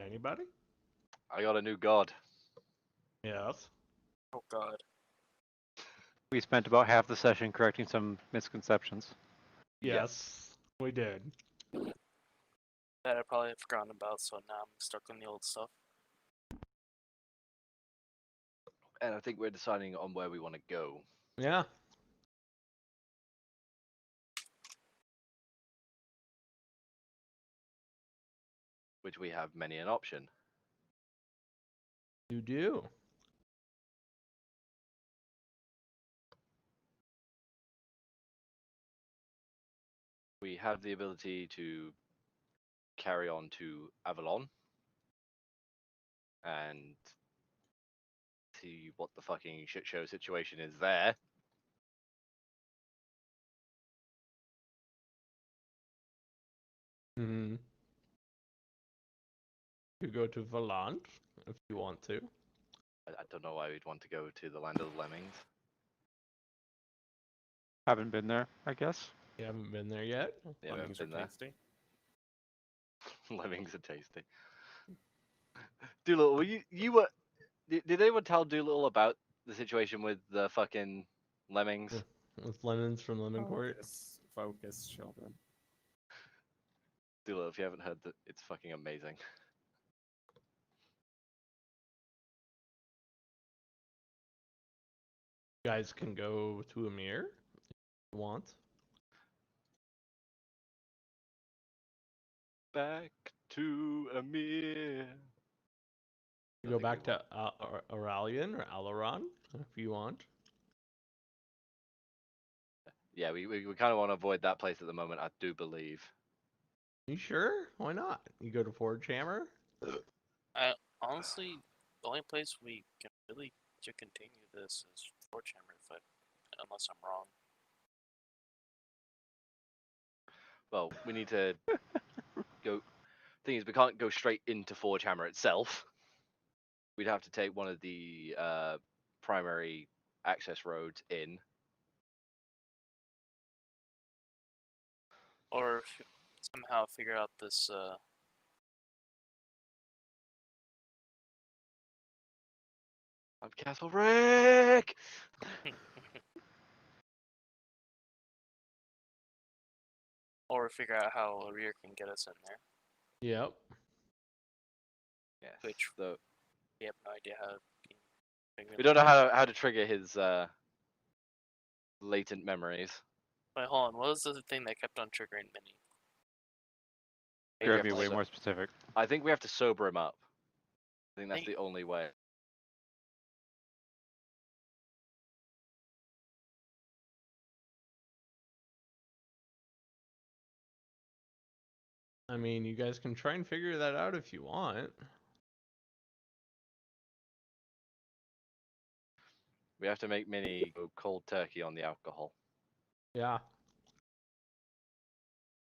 Anybody? I got a new god. Yes. Oh god. We spent about half the session correcting some misconceptions. Yes, we did. That I probably have forgotten about, so now I'm stuck on the old stuff. And I think we're deciding on where we want to go. Yeah. Which we have many an option. You do. We have the ability to carry on to Avalon and see what the fucking shit show situation is there. Hmm. You go to Valant if you want to. I don't know why we'd want to go to the land of the lemmings. Haven't been there, I guess. You haven't been there yet? Yeah, we haven't been there. tasty. Lemmings are tasty. Doolittle, were you were? Did anyone tell Doolittle about the situation with the fucking lemmings? With lemons from Lemon Court? Focus, children. Doolittle, if you haven't heard that, it's fucking amazing. You guys can go to Amir if you want. Back to Amir. You go back to Aurelian or Alaron if you want. Yeah, we kind of want to avoid that place at the moment, I do believe. You sure? Why not? You go to Forge Hammer? Honestly, the only place we can really to continue this is Forge Hammer, unless I'm wrong. Well, we need to go. Thing is, we can't go straight into Forge Hammer itself. We'd have to take one of the primary access roads in. Or somehow figure out this, I'm Castle Rick! or figure out how a rear can get us in there. Yep. Yes. Which So we have no idea how. we don't know how to trigger his latent memories. Wait, hold on. What was the thing that kept on triggering Minnie? Maybe You we have to be have way to more specific. I think we have to sober him up. I think that's Hey. the only way. I mean, you guys can try and figure that out if you want. We have to make Minnie go cold turkey on the alcohol. Yeah.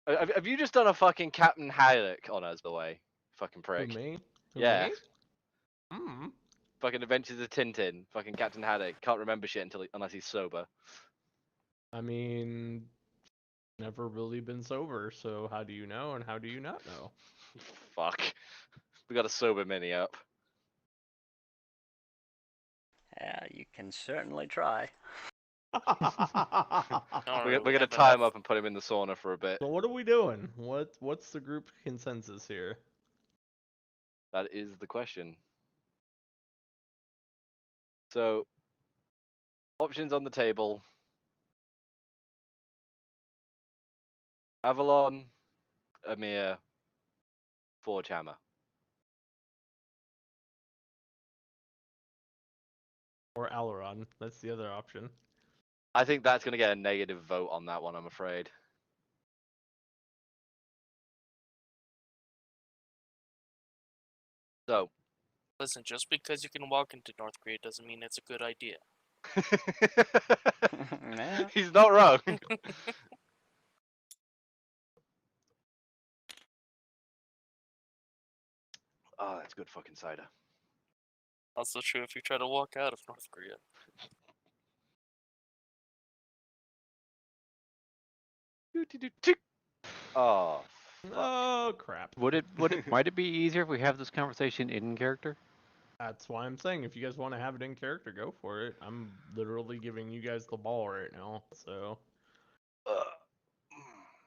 Have you just done a fucking Captain Haddock on us, by the way? Fucking Who, prick. me? Who, Yeah. me? Hmm. Fucking Adventures of Tintin. Fucking Captain Haddock. Can't remember shit unless he's sober. I mean, never really been sober, so how do you know and how do you not know? Fuck. We gotta sober Minnie up. Yeah, you can certainly try. We're gonna tie him up and put him in the sauna for a bit. So what are we doing? What's the group consensus here? That is the question. So, options on the table. Avalon, Amir, Forge Hammer. Or Alaron? That's the other option. I think that's gonna get a negative vote on that one, I'm afraid. So. Listen, just because you can walk into North Korea doesn't mean it's a good idea. Yeah. He's not wrong. Oh, that's good fucking cider. Also true if you try to walk out of North Korea. Oh, Oh crap. Might it be easier if we have this conversation in character? That's why I'm saying if you guys want to have it in character, go for it. I'm literally giving you guys the ball right now, so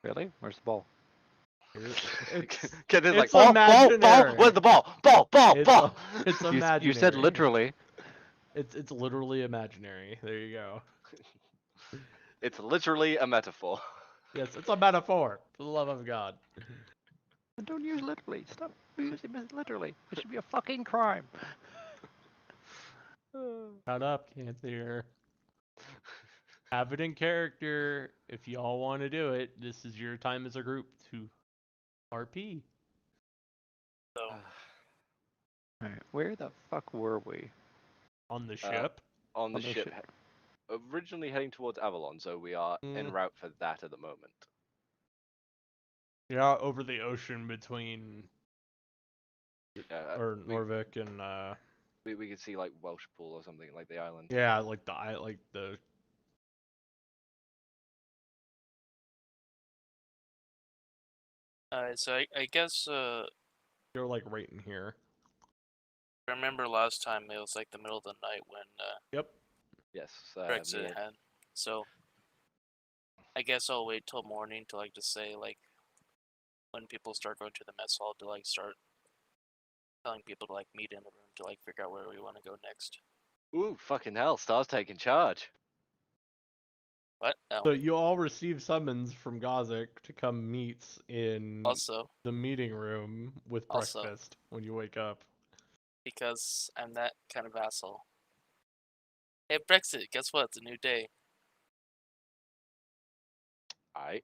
Really? Where's the ball? it's Get in like it's ball, imaginary. Where's the ball? Ball. it's You imaginary. said literally. It's literally imaginary. There you go. It's literally a metaphor. Yes, it's a metaphor. For the love of God. Don't use literally. Stop using it literally. It should be a fucking crime. Shut up, Cancer. Have it in character. If y'all want to do it, this is your time as a group to RP. So Alright, where the fuck were we? On the ship. On the On the ship, ship. originally heading towards Avalon, so we are en Mm. route for that at the moment. Yeah, over the ocean between or we, Norvik and we could see like Welsh Pool or something, like the island. yeah, like the so I guess they're like right in here. I remember last time it was like the middle of the night when Yep. Yes. Brexit had. So I guess I'll wait till morning to like just say like when people start going to the mess hall to like start telling people to like meet in the room to like figure out where we want to go next. Ooh, fucking hell! Star's taking charge. What? No. So you all receive summons from Gozik to come meet in Also, the meeting room with Also. breakfast when you wake up. because I'm that kind of asshole. Hey, Brexit, guess what? It's a new day. Aight.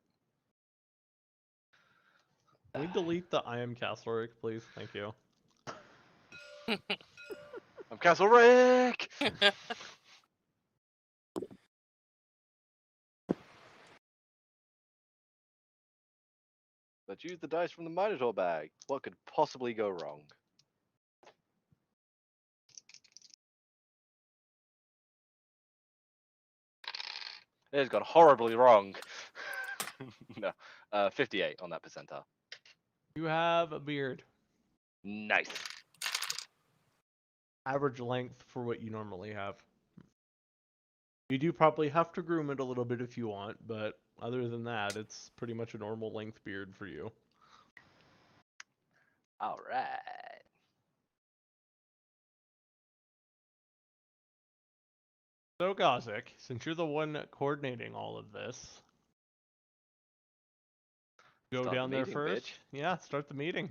Can we delete the I am Castlerik, please? Thank you. I'm Castle Rick. Let's use the dice from the Minotaur bag. What could possibly go wrong? It has gone horribly wrong. No, 58 on that percentile. You have a beard. Nice. Average length for what you normally have. You do probably have to groom it a little bit if you want, but other than that, it's pretty much a normal length beard for you. All right. So Gozik, since you're the one coordinating all of this, go Start the down there meeting, first. bitch. Yeah, start the meeting.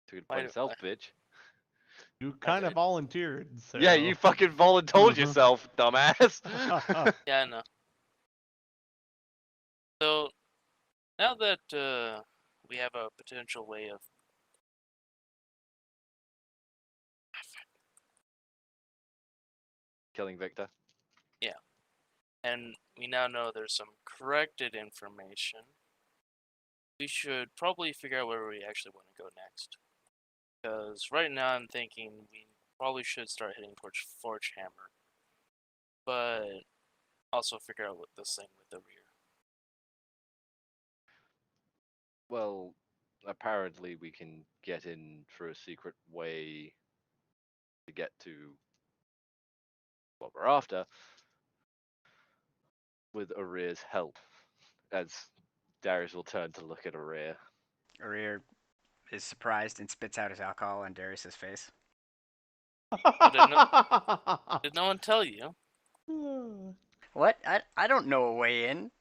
Took it Why by do- yourself, bitch. You kind of did. volunteered, so Yeah, you fucking volunteered Mhm. yourself, dumbass. Yeah, I know. So now that we have a potential way of Killing Victor. and we now know there's some corrected information, we should probably figure out where we actually want to go next. Because right now I'm thinking we probably should start heading towards Forge Hammer, but also figure out what this thing with the rear. Well, apparently we can get in through a secret way to get to what we're after with Arrear's help. As Darius will turn to look at Arrear. Arir is surprised and spits out his alcohol on Darius's face. Did no one tell you? What? I don't know a way in.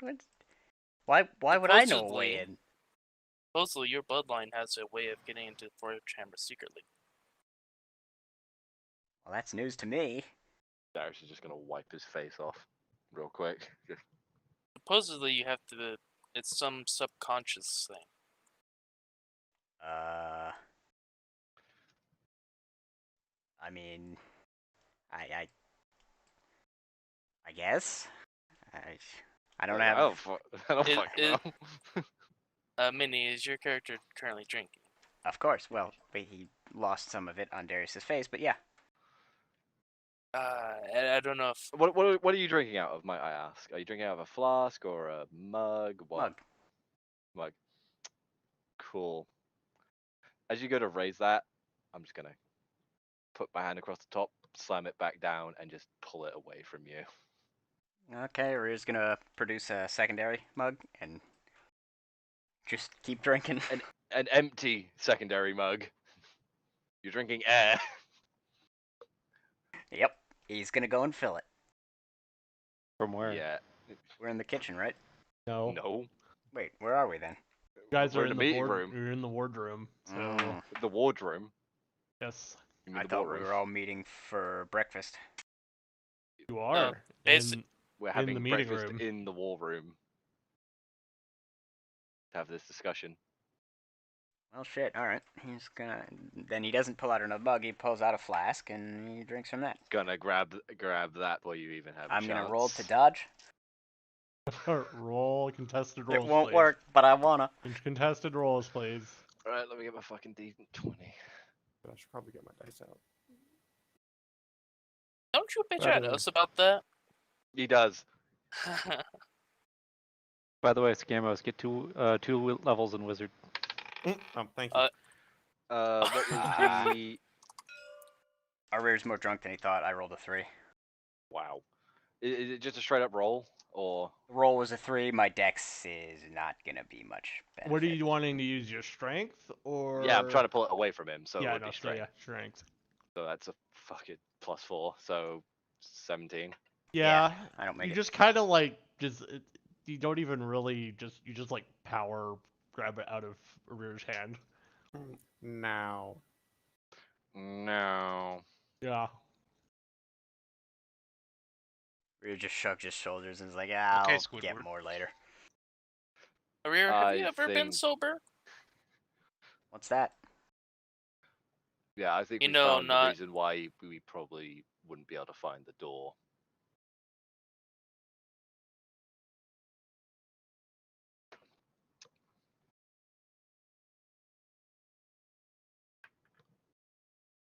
Why would I know a way Supposedly- in? Supposedly your bloodline has a way of getting into Forge Hammer secretly. Well, that's news to me. Darius is just gonna wipe his face off real quick. Supposedly you have to. It's some subconscious thing. I mean, I guess. I don't have. I don't fucking It- know. Minnie, is your character currently drinking? Of course. Well, he lost some of it on Darius's face, but yeah. I don't know if What are you drinking out of, might I ask? Are you drinking out of a flask or a mug? What? Mug. Mug. Cool. As you go to raise that, I'm just gonna put my hand across the top, slam it back down, and just pull it away from you. Okay, Ryu's gonna produce a secondary mug and just keep drinking. An empty secondary mug. You're drinking air. Yep, he's gonna go and fill it. From where? Yeah. We're in the kitchen, right? No. No. Wait, where are we then? You guys We're are in in the the meeting room. You're in the wardroom. So Mm, The wardroom. yes, You mean I the thought we boardroom? were all meeting for breakfast. you are basi- in We're in having the meeting breakfast room. in the war room to have this discussion. Well, shit. All right, he's gonna. Then he doesn't pull out another mug. He pulls out a flask and he drinks from that. Gonna grab that while you even have a I'm chance. gonna roll to dodge. Roll contested It rolls, won't please. work, but I wanna. Contested rolls, please. Alright, let me get my fucking D20. But I should probably get my dice out. don't you bitch By at the way. us about that? He does. By the way, Scamos, get two levels in Wizard. Oh, thank you. What was Ah. the... Arrear's more drunk than he thought. I rolled a 3. Wow. Is it just a straight up roll? Or... The roll was a 3. My dex is not gonna be much benefit. What are you wanting to use? Your strength or? Yeah, I'm trying to pull it away from him, so yeah, it would no, be so strength. yeah, strength. So that's a fucking +4, so 17. Yeah, I don't make you it. just kind of like you don't even really you just like power grab it out of Arrear's hand. Now. No. Yeah. Ryu just shrugs his shoulders and is like, "I'll Okay, get Squidward. more later." Arrear, have you I ever been think- sober? What's that? Yeah, I think You we know, found the not- reason why we probably wouldn't be able to find the door.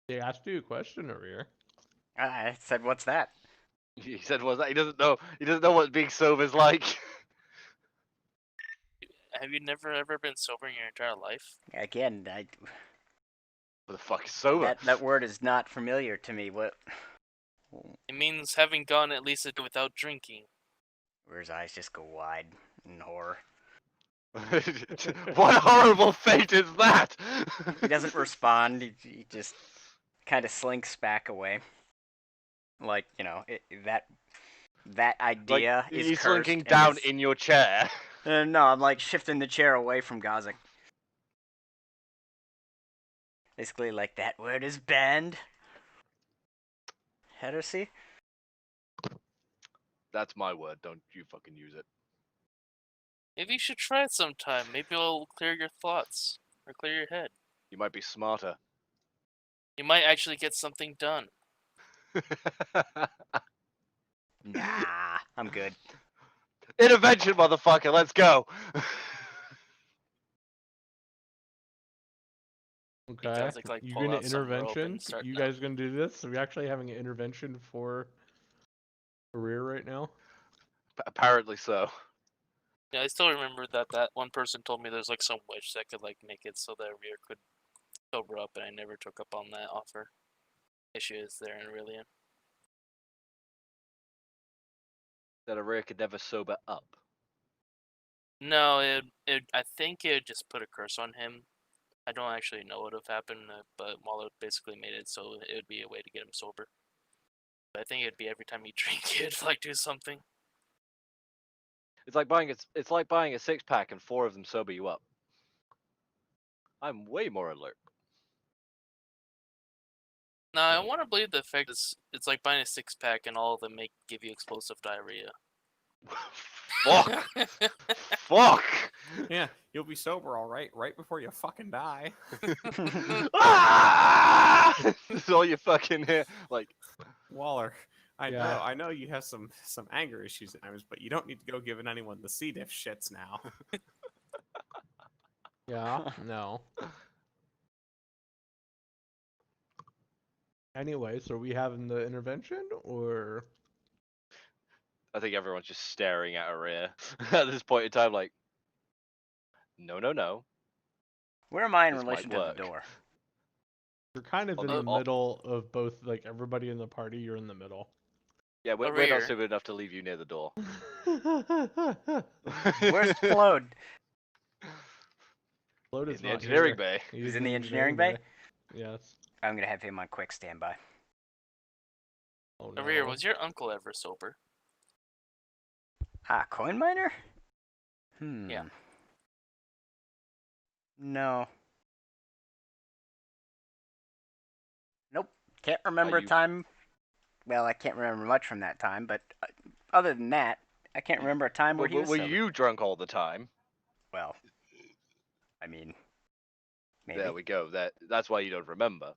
They asked you a question, Arrear. I said, "What's that?" He said, "Was that he doesn't know? He doesn't know what being sober is like." Have you never ever been sober in your entire life? Again, What the fuck is sober? that word is not familiar to me. What? It means having gone at least a day without drinking. Ryu's eyes just go wide in horror. What horrible fate is that? He doesn't respond. He just kind of slinks back away. Like, that idea Like, is he's cursed slinking and down is- in your chair. No, I'm like shifting the chair away from Gaza. Basically, like, that word is banned. Heresy? That's my word. Don't you fucking use it. Maybe you should try it sometime. Maybe it'll clear your thoughts or clear your head. You might be smarter. You might actually get something done. Nah, I'm good. Intervention, motherfucker. Let's go. Okay. guys, like, you pull gonna out some rope intervention? and start- You guys gonna do this? Are we actually having an intervention for Arrear right now? Apparently so. Yeah, I still remember that one person told me there's like some witch that could like make it so that Rear could sober up, and I never took up on that offer. Issue is there in Aurelian. That a rare could never sober up. No, I think it just put a curse on him. I don't actually know what would have happened, but Waller basically made it so it would be a way to get him sober. But I think it'd be every time you drink, it'd like do something. It's like buying a 6-pack and 4 of them sober you up. I'm way more alert. No, I want to believe the effect is it's like buying a 6-pack and all of them give you explosive diarrhea. Fuck. Fuck. Yeah, you'll be sober, all right, right before you fucking die. Ah! That's all you fucking hear. Like, Waller, Yeah. I know you have some anger issues at times, but you don't need to go giving anyone the C. diff shits now. Yeah. No. Anyway, so are we having the intervention or? I think everyone's just staring at Aria at this point in time, like, no, no, no. Where am I in This might relation to the work. door? You're kind of On in the- the middle of both, like everybody in the party. You're in the middle. Yeah, we're not Rear. stupid enough to leave you near the door. Where's Plode? Float In is the not engineering here. bay. He's in the engineering bay? Yes. I'm gonna have him on quick standby. Oh Rear, no. was your uncle ever sober? Ah, coin miner? Yeah. No. Nope. Can't remember a you- time. Well, I can't remember much from that time, but other than that, I can't remember a time where he was Were sober. you drunk all the time? Well, I mean, maybe. There we go. That's why you don't remember.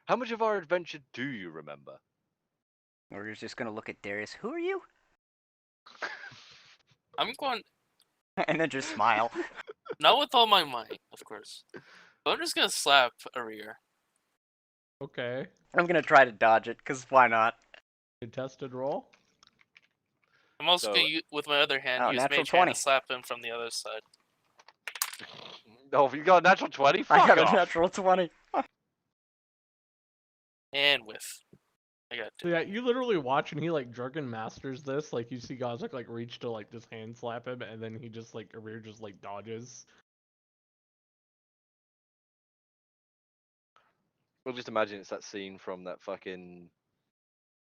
How much of our adventure do you remember? We're just gonna look at Darius. Who are you? I'm going And then just smile. not with all my might, of course. But I'm just gonna slap a rear. Okay. I'm gonna try to dodge it, cause why not? Contested roll. I'm also So- gonna with my other hand Oh, use natural mage hand 20. to slap him from the other side. Oh, if you got a natural 20, I fuck got off. a natural 20. And whiff. I got So two. yeah, you literally watch and he like drunken masters this. Like you see Gozek like reach to like just hand slap him, and then he just like Arir just like dodges. Well, just imagine it's that scene from that fucking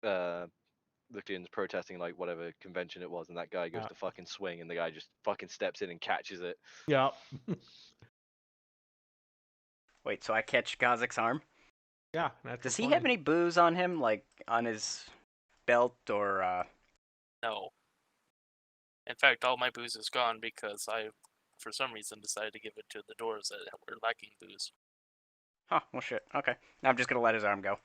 Luctians protesting like whatever convention it was, and that guy goes Yeah. to fucking swing, and the guy just fucking steps in and catches it. Yeah. Wait, so I catch Gazik's arm? Yeah. Natural Does he 20. have any booze on him, like on his belt or? No. In fact, all my booze is gone because I, for some reason, decided to give it to the doors that were lacking booze. Huh? Well, shit. Okay. I'm just gonna let his arm go.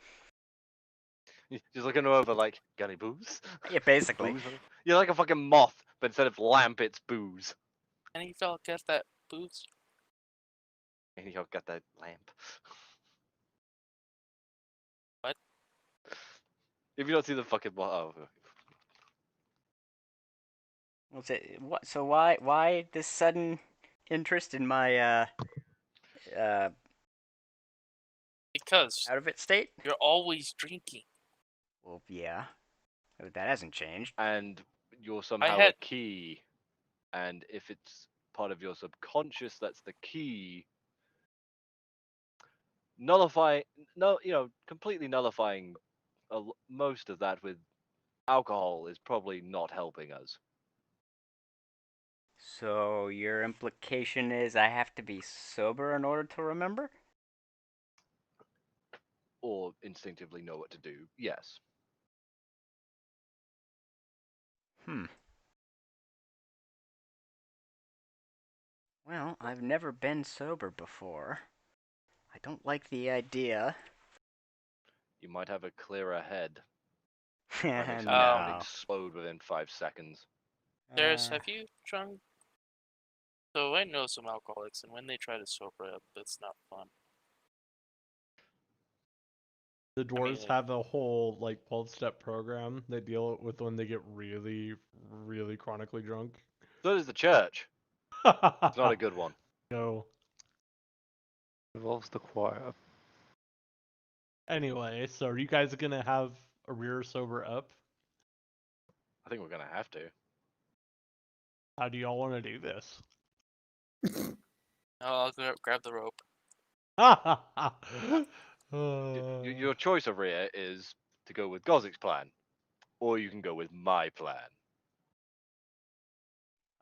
Just looking over like, got any booze? Yeah, basically. Booze? You're like a fucking moth, but instead of lamp, it's booze. Any fella get that booze? And you've got that lamp. What? If you don't see the fucking What's it? What? So why this sudden interest in my Because out of it state? you're always drinking. Well, yeah, that hasn't changed. and you're somehow had- a key, and if it's part of your subconscious, that's the key. Completely nullifying most of that with alcohol is probably not helping us. So your implication is I have to be sober in order to remember? Or instinctively know what to do. Yes. Well, I've never been sober before. I don't like the idea. You might have a clearer head. Might make No. something explode within 5 seconds. Darius, have you drunk? So I know some alcoholics, and when they try to sober up, it's not fun. The dwarves like- have a whole like 12-step program they deal with when they get really, really chronically drunk. So does the church. It's not a good one. No. Involves the choir. Anyway, so are you guys gonna have a rear sober up? I think we're gonna have to. How do y'all want to do this? I'll grab the rope. Your choice over here is to go with Gozik's plan, or you can go with my plan.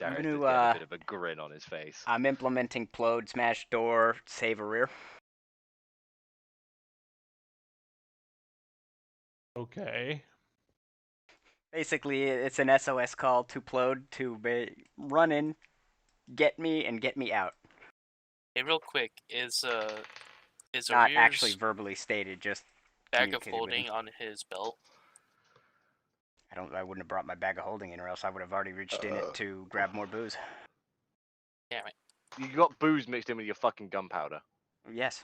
I'm Darius gonna, is getting a bit of a grin on his face. I'm implementing Plode, smash door, save a rear. Okay. Basically, it's an SOS call to Plode to run in, get me, and get me out. Hey, real quick, is Not Arir's actually verbally stated, just bag of communicated with him. holding on his belt? I wouldn't have brought my bag of holding in, or else I would have already reached in it to grab more booze. Damn it. You got booze mixed in with your fucking gunpowder. Yes.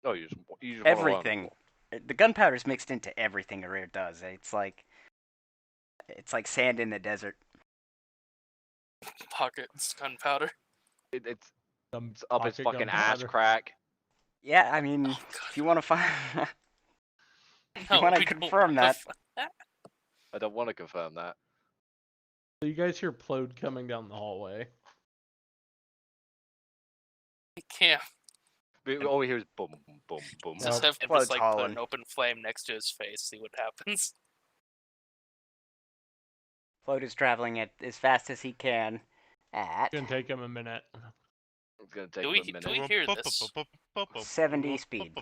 Oh, you just wanna land on the Everything. floor. The gunpowder's mixed into everything Arrear does. It's like sand in the desert. Pockets gunpowder. It's Some up his pocket fucking ass gunpowder. crack. Yeah, I mean, Oh, if you want to find, No, wanna we don't confirm wanna that. I don't want to confirm that. So you guys hear Plode coming down the hallway. We can't All we hear is boom, boom, boom. just have him Well, just it's like put Holland. an open flame next to his face, see what happens. Float is traveling at as fast as he can at It's gonna take him a minute. It's gonna take Do him we a minute. do we hear this? 70 speed.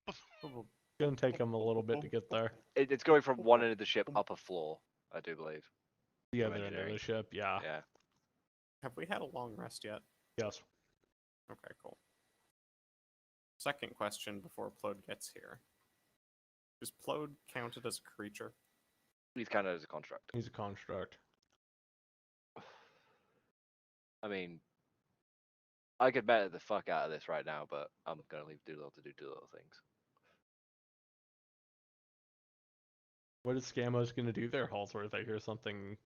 It's gonna take him a little bit to get there. It's going from one end of the ship up a floor, I do believe. The From other end of the engineering. ship, yeah. Yeah. Have we had a long rest yet? Yes. Okay, cool. Second question before Plode gets here. Is Plode counted as a creature? He's counted as a construct. He's a construct. I mean, I could meta the fuck out of this right now, but I'm gonna leave Doolittle to do Doolittle things. What is Scamos gonna do there, Halsworth? I hear something.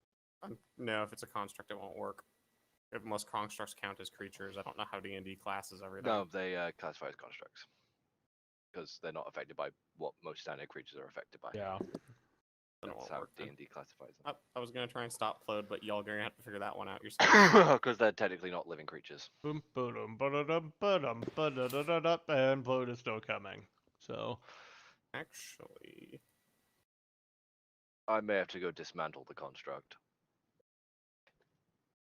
No, if it's a construct, it won't work. If most constructs count as creatures, I don't know how D&D classes everything. No, they classify as constructs because they're not affected by what most standard creatures are affected by. Yeah. Then it That's won't how work then. D&D classifies them. I was gonna try and stop Plode, but y'all gonna have to figure that one out yourself. Because they're technically not living creatures. Boom, ba-dum, ba-da-dum, ba-dum, ba-da-da-da-da, and Plode is still coming. So Actually, I may have to go dismantle the construct.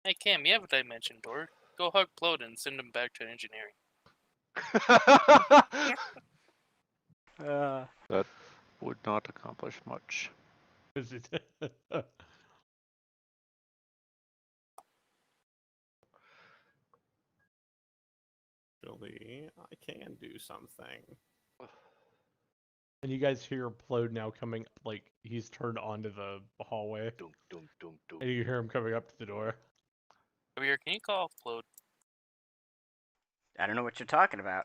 Hey Cam, you have a dimension door. Go hug Plode and send him back to engineering. That would not accomplish much. is it? actually, I can do something. And you guys hear Plode now coming, like he's turned onto the hallway, Dunk, dunk, dunk, dunk. and you hear him coming up to the door. Over here, can you call off Plode? I don't know what you're talking about.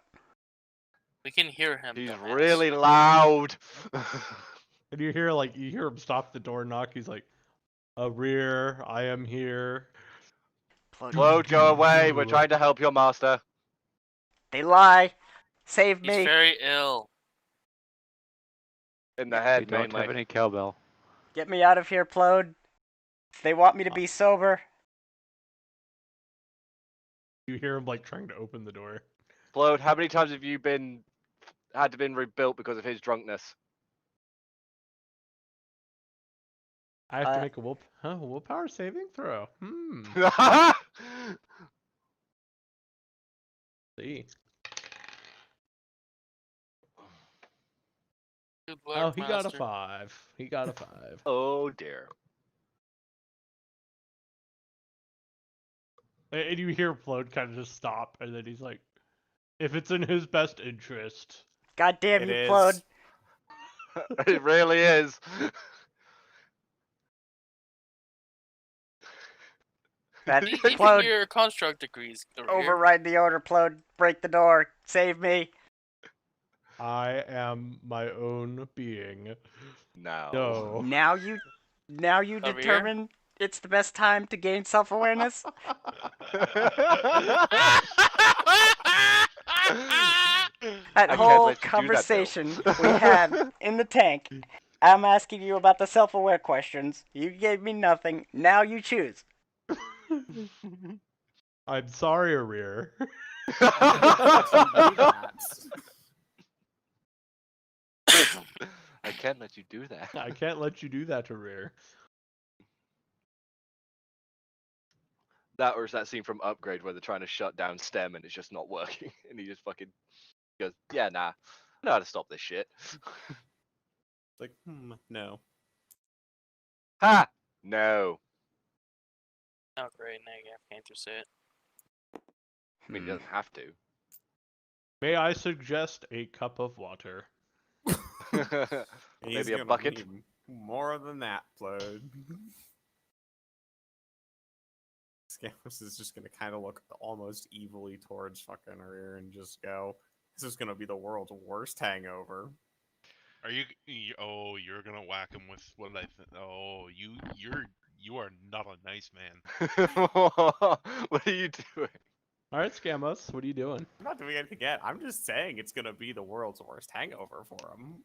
We can hear him. He's dumbass. really loud. And you hear him stop the door knock. He's like, "Rear, I am here." Plode, go away. We're trying to help your master. They lie. Save He's me. very ill. In the We head, don't mainly. have any cowbell. Get me out of here, Plode. If they want me to be sober. You hear him like trying to open the door. Plode, how many times have you had to been rebuilt because of his drunkenness? I have to make a willpower saving throw. See. Good Oh, luck, he got a master. 5. He got a 5. Oh dear. And you hear Plode kind of just stop, and then he's like, "If it's in his best interest." God damn It you, is. Plode. It really is. That Even Plode. your construct agrees. The rear. Override the order, Plode. Break the door. Save me. I am my own being. No. No. Now you Over here? determine it's the best time to gain self-awareness. That I can't whole let you do that, Bill. conversation we had in the tank. I'm asking you about the self-aware questions. You gave me nothing. Now you choose. I'm sorry, Rear. I can't let you do that. I can't let you do that to Rear. That or is that scene from Upgrade where they're trying to shut down STEM and it's just not working, and he just fucking goes, "Yeah, nah, I know how to stop this shit." Like, no. Ha! No. Oh great, now you can't just say it. I mean, he doesn't have to. May I suggest a cup of water? He's Maybe a gonna bucket. need more than that, Plode. Scams is just gonna kind of look almost evilly towards fucking Rear and just go, This is gonna be the world's worst hangover. Are oh, you're gonna whack him with what I think. Oh, you are not a nice man. What are you doing? All right, Scamos, what are you doing? I'm not doing anything yet. I'm just saying it's gonna be the world's worst hangover for him.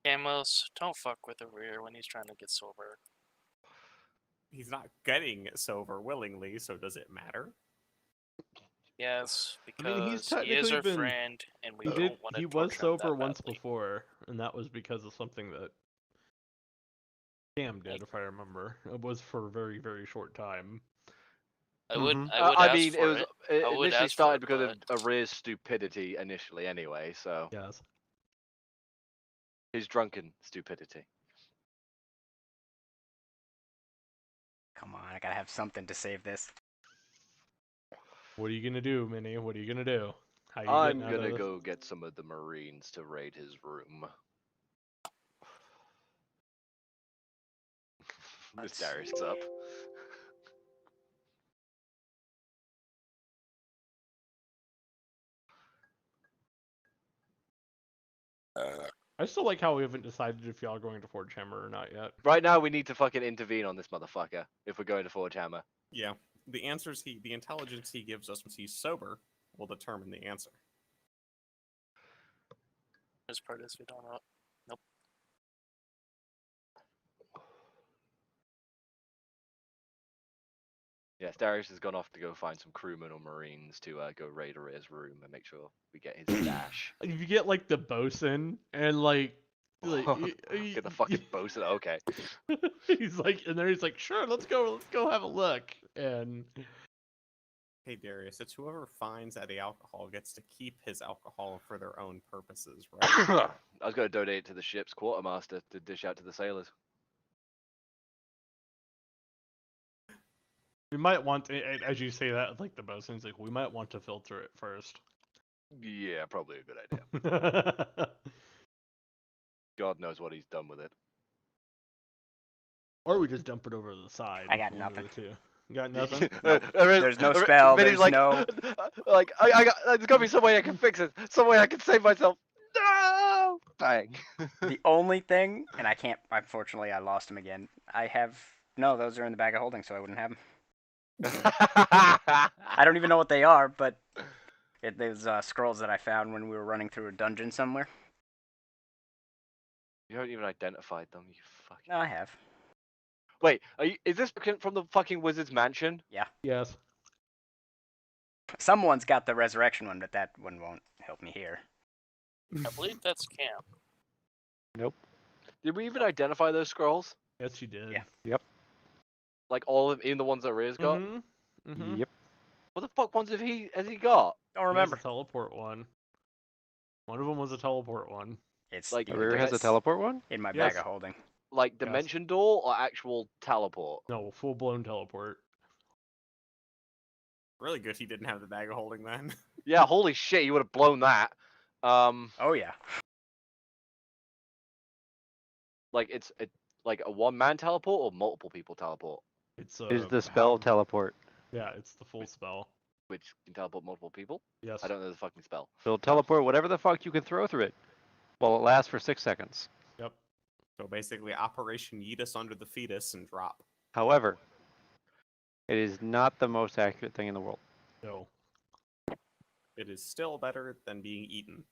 Camos, don't fuck with the rear when he's trying to get sober. He's not getting sober willingly, so does it matter? Yes, I mean, he's because he is technically our been- friend, and we He don't did. want to He was torture him sober that once badly. before, and that was because of something that Cam did, if I remember. It was for a very, very short time. I would, Mhm. I would I ask mean, for it I would initially ask for started it, because but- of Arrear's stupidity initially, anyway. So Yes. his drunken stupidity. Come on, I gotta have something to save this. What are you gonna do, Minnie? What are you gonna do? How you I'm getting out of gonna this? go get some of the Marines to raid his room. Miss Let's Darius up. I still like how we haven't decided if y'all are going to Forge Hammer or not yet. Right now, we need to fucking intervene on this motherfucker if we're going to Forge Hammer. Yeah. The intelligence he gives us once he's sober will determine the answer. This part is we don't know. Nope. Yes, Darius has gone off to go find some crewmen or Marines to go raid Arrear's room and make sure we get his stash. If you get like the bosun and like Get the fucking bosun. Okay. he's like, and then he's like, sure, let's go have a look. And Hey Darius, it's whoever finds Eddie alcohol gets to keep his alcohol for their own purposes, right? I was going to donate it to the ship's quartermaster to dish out to the sailors. we might want, as you say that, like the bosun's like, we might want to filter it first. Yeah, probably a good idea. God knows what he's done with it. Or we just dump it over the side. I got one of nothing. the two. You got nothing? Nope. There's no spell, Vinny's there's like, no- like I got. There's gotta be some way I can fix it. Some way I can save myself. No! Bang. The only thing, and I can't, unfortunately, I lost him again. I have, no, those are in the bag of holding, so I wouldn't have them. I don't even know what they are, but there's scrolls that I found when we were running through a dungeon somewhere. You haven't even identified them. You fucking. No, I have. Wait, is this from the fucking wizard's mansion? Yes. Someone's got the resurrection one, but that one won't help me here. I believe that's camp. Did we even identify those scrolls? Yes, you did. Yeah. Like all of even the ones that Riz got? Mm-hmm. Mm-hmm. Yep. What the fuck ones has he got? Don't remember. A teleport one. One of them was a teleport one. It's Like, in, Rear has a teleport one? in my Yes. bag of holding. Like dimension door or actual teleport? No, full blown teleport. Really good he didn't have the bag of holding then. Yeah, holy shit, you would have blown that. Oh yeah. Like it's like a one-man teleport or multiple people teleport, It's Is the spell how- teleport? Yeah, it's the full spell. which can teleport multiple people. Yes. I don't know the fucking spell. It'll teleport whatever the fuck you can throw through it. Well, it lasts for 6 seconds. Yep. So basically, Operation Yeet Us Under the Fetus and drop. However, it is not the most accurate thing in the world. No. It is still better than being eaten.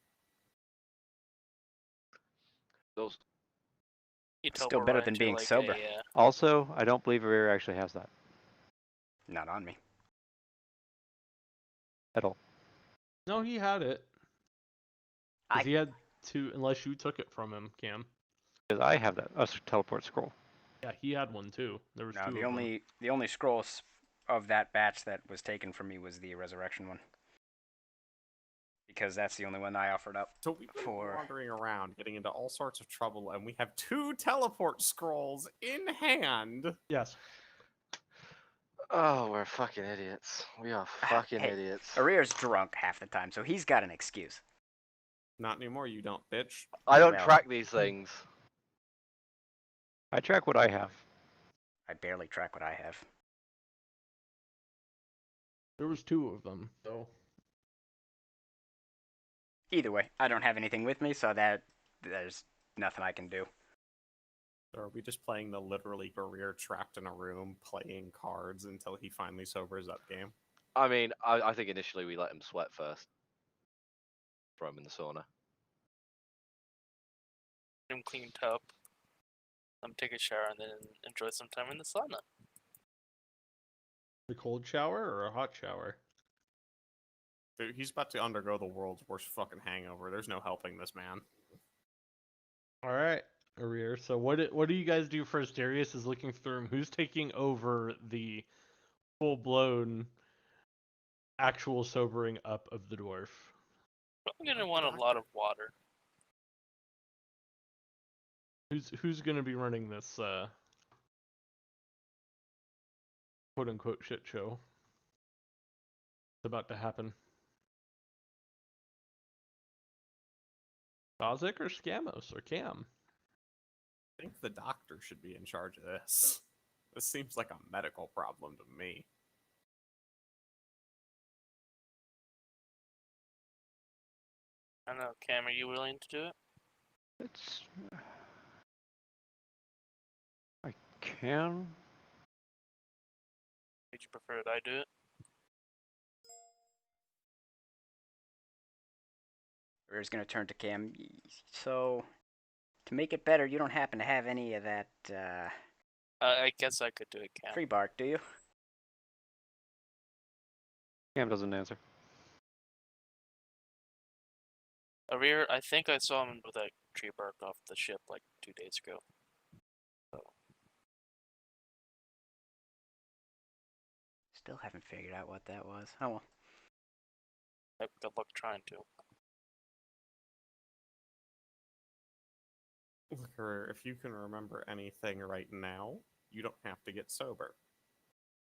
Those You Still teleport better right than into, being like, sober. Also, I don't believe Rear actually has that Not on me. at all. No, he had it. 'Cause I- he had two, unless you took it from him, Cam. Because I have that teleport scroll. Yeah, he had one too. There was No, two the of them. only scrolls of that batch that was taken from me was the resurrection one. Because that's the only one I offered up. So we've been For- wandering around, getting into all sorts of trouble, and we have 2 teleport scrolls in hand. Yes. Oh, we're fucking idiots. We are fucking Hey, idiots. Arrear's drunk half the time, so he's got an excuse. Not anymore, you don't, bitch. I don't Well. track these things. I track what I have. I barely track what I have. There was two of them, so Either way, I don't have anything with me, so there's nothing I can do. Or are we just playing the literally Guerrero trapped in a room playing cards until he finally sobers up game? I mean, I think initially we let him sweat first. Throw him in the sauna. Get him cleaned up. Take a shower and then enjoy some time in the sauna. A cold shower or a hot shower? Dude, he's about to undergo the world's worst fucking hangover. There's no helping this man. All right, Arir. So what do you guys do first? Darius is looking through him. Who's taking over the full-blown actual sobering up of the dwarf? I'm gonna want a lot of water. Who's gonna be running this quote unquote shit show? It's about to happen. Kozik or Scamos or Cam? I think the doctor should be in charge of this. This seems like a medical problem to me. I don't know, Cam, are you willing to do it? It's. I can. Would you prefer that I do it? We're just gonna turn to Cam. So, to make it better, you don't happen to have any of that I guess I could do it, Cam. tree bark, do you? Cam doesn't answer. Arir, I think I saw him with that tree bark off the ship like 2 days ago. Still haven't figured out what that was. Oh well. Good luck trying to. Look, if you can remember anything right now, you don't have to get sober.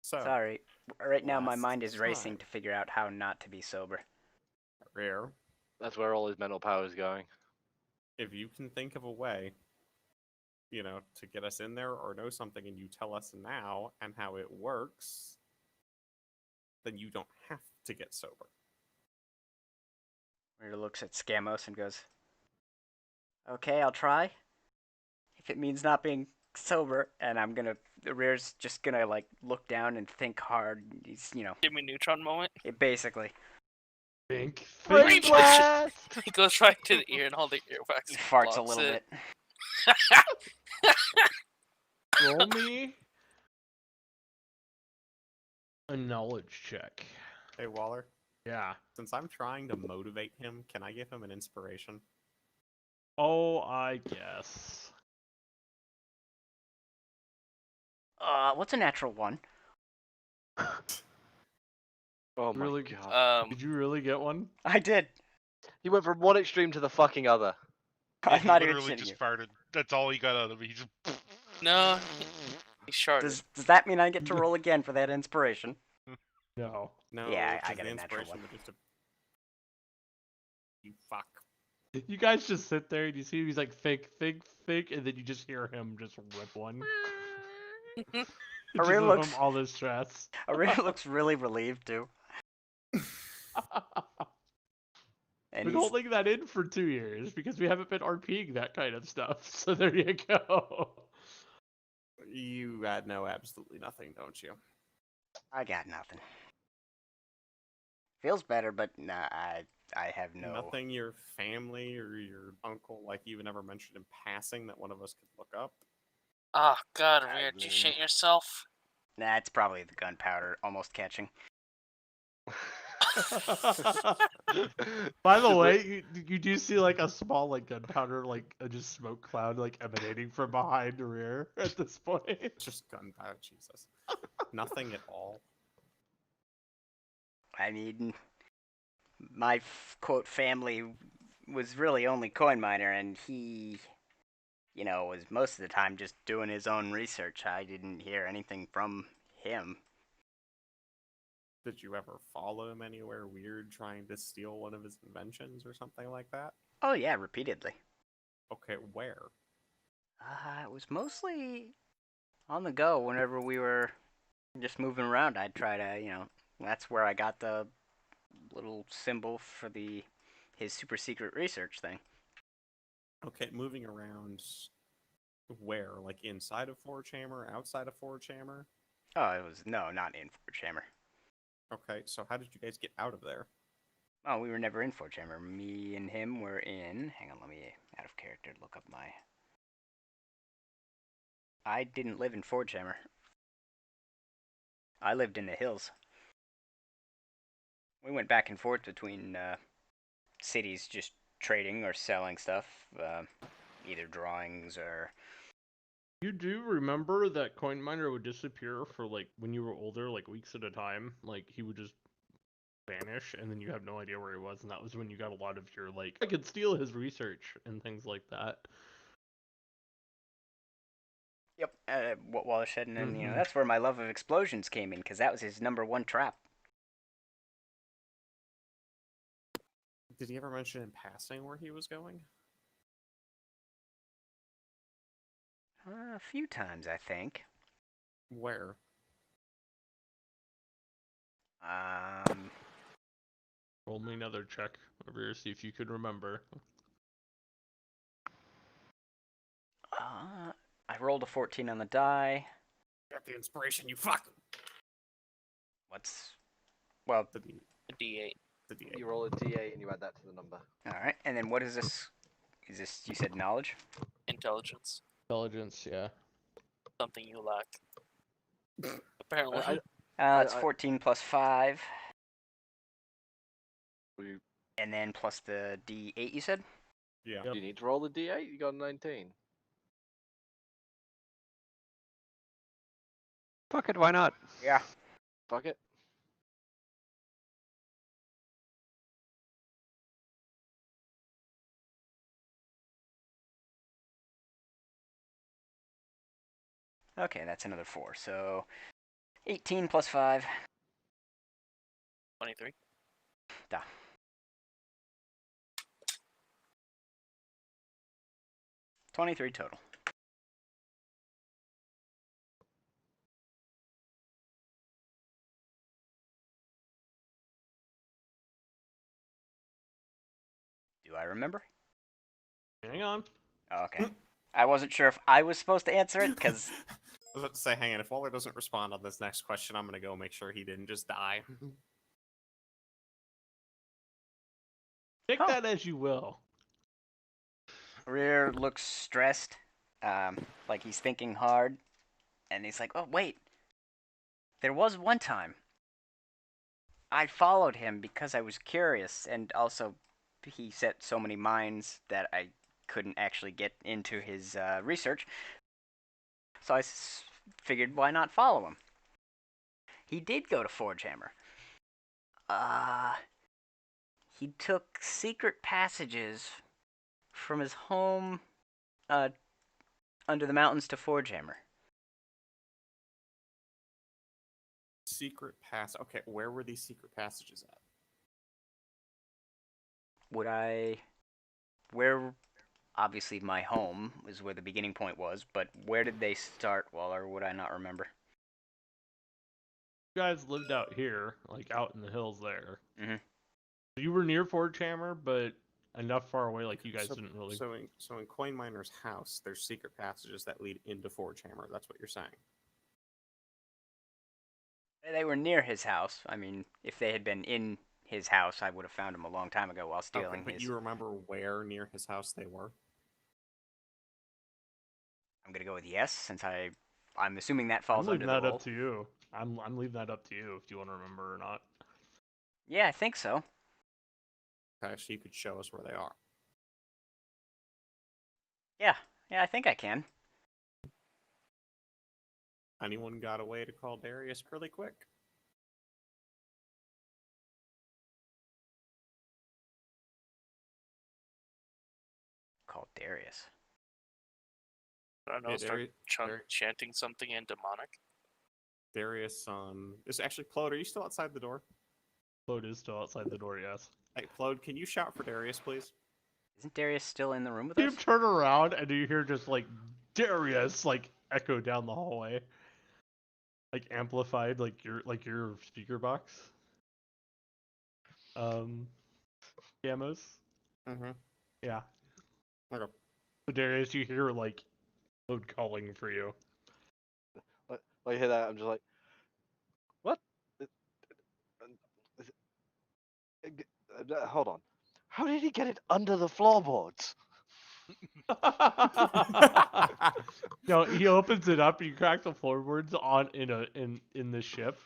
So, Sorry. Right now, my last mind is racing time. to figure out how not to be sober. Rare, That's where all his mental power is going. if you can think of a way, to get us in there or know something and you tell us now and how it works, then you don't have to get sober. Rhea looks at Scamos and goes, "Okay, I'll try. If it means not being sober," and Rhea's just gonna like look down and think hard. He's, Give me a neutron moment. Basically Think Brain blast! He goes right to the ear and all the earwax farts a blocks little it. bit. Roll me a knowledge check. Hey, Waller, Yeah. since I'm trying to motivate him, can I give him an inspiration? Oh, I guess. What's a natural one? Oh my Really? god. Did you really get one? I did. He went from one extreme to the fucking other. Yeah, I'm he not even literally shitting just you. farted. That's all he got out of it. He just. No, he sharded. Does that mean I get to roll again for that inspiration? No. No, Yeah, I 'cause got the a natural inspiration one. would just. You fuck. You guys just sit there and you see he's like think, and then you just hear him just rip one. Just Arir from looks- all this stress. Rhea looks really relieved too. And Been he's, holding that in for 2 years because we haven't been RPing that kind of stuff. So there you go. You know absolutely nothing, don't you? I got nothing. Feels better, but nah, I have no. Nothing your family or your uncle, like, even ever mentioned in passing that one of us could look up? Oh god, I Arir, did you mean- shit yourself? Nah, it's probably the gunpowder almost catching. By the way, you do see like a small like gunpowder just smoke cloud like emanating from behind the rear at this point. It's just gunpowder, Jesus. Nothing at all. I mean, my quote family was really only coin miner, and he, was most of the time just doing his own research. I didn't hear anything from him. Did you ever follow him anywhere weird trying to steal one of his inventions or something like that? Oh yeah, repeatedly. Okay, where? It was mostly on the go. Whenever we were just moving around, I'd try to, that's where I got the little symbol for the his super secret research thing. Okay, moving around where? Like inside of Forge Hammer, outside of Forge Hammer? Oh, it was no, not in Forge Hammer. Okay, so how did you guys get out of there? Oh, we were never in Forge Hammer. Me and him were in. Hang on, let me out of character look up my. I didn't live in Forge Hammer. I lived in the hills. We went back and forth between cities, just trading or selling stuff, either drawings or. You do remember that coin miner would disappear for like when you were older, like weeks at a time. Like he would just vanish, and then you have no idea where he was, and that was when you got a lot of your like I could steal his research and things like that. Yep, Watershed, and then Mhm. that's where my love of explosions came in, because that was his #1 trap. Did he ever mention in passing where he was going? A few times, I think. Where? Roll me another check over here, see if you could remember. I rolled a 14 on the die. Got the inspiration, you fuck! What's. Well, The D, A D8. the D8. You roll a d8 and you add that to the number. alright, and then what is this? Is this, you said knowledge? Intelligence. Intelligence, yeah. Something you lack. Apparently. It's 14 plus 5. You, And then plus the D8, you said? Yeah. Yep. you need to roll a d8? You got a 19. Fuck it, why not? Yeah. Fuck it. Okay, that's another 4. So 18 plus 5. 23. Duh. 23 total. Do I remember? Hang on. Oh, okay. I wasn't sure if I was supposed to answer it, because. I was about to say, hang on, if Waller doesn't respond on this next question, I'm gonna go make sure he didn't just die. Take Oh. that as you will. Rear looks stressed, like he's thinking hard, and he's like, oh, wait. There was one time I followed him because I was curious, and also he set so many mines that I couldn't actually get into his research. So I figured, why not follow him? He did go to Forge Hammer. He took secret passages from his home under the mountains to Forge Hammer. Secret pass. Okay, where were these secret passages at? Where, obviously my home is where the beginning point was, but where did they start, Waller? Would I not remember? You guys lived out here, like out in the hills there. Mhm. You were near Forge Hammer, but enough far away, like you guys So- didn't really. So in Coin Miner's house, there's secret passages that lead into Forge Hammer. That's what you're saying. They were near his house. I mean, if they had been in his house, I would have found him a long time ago while Okay, stealing but his. you remember where near his house they were? I'm gonna go with yes, since I'm assuming that I'm falls under leaving the that rule. up to you. I'm leaving that up to you if you want to remember or not. Yeah, I think so. Okay, so you could show us where they are. Yeah, I think I can. Anyone got a way to call Darius really quick? Call Darius. I don't know, Yeah, start Darius- chanting something in demonic. Darius, is actually Plode. Are you still outside the door? Float is still outside the door, yes. Hey, Plode, can you shout for Darius, please? Isn't Darius still in the room with You us? turn around and you hear just like Darius like echo down the hallway, like amplified like your speaker box. Gamos. Mm-hmm. Yeah. Okay. So Darius, you hear like code calling for you. Like I hear that, I'm just like, what? Hold on. How did he get it under the floorboards? No, he opens it up. You crack the floorboards on in the ship.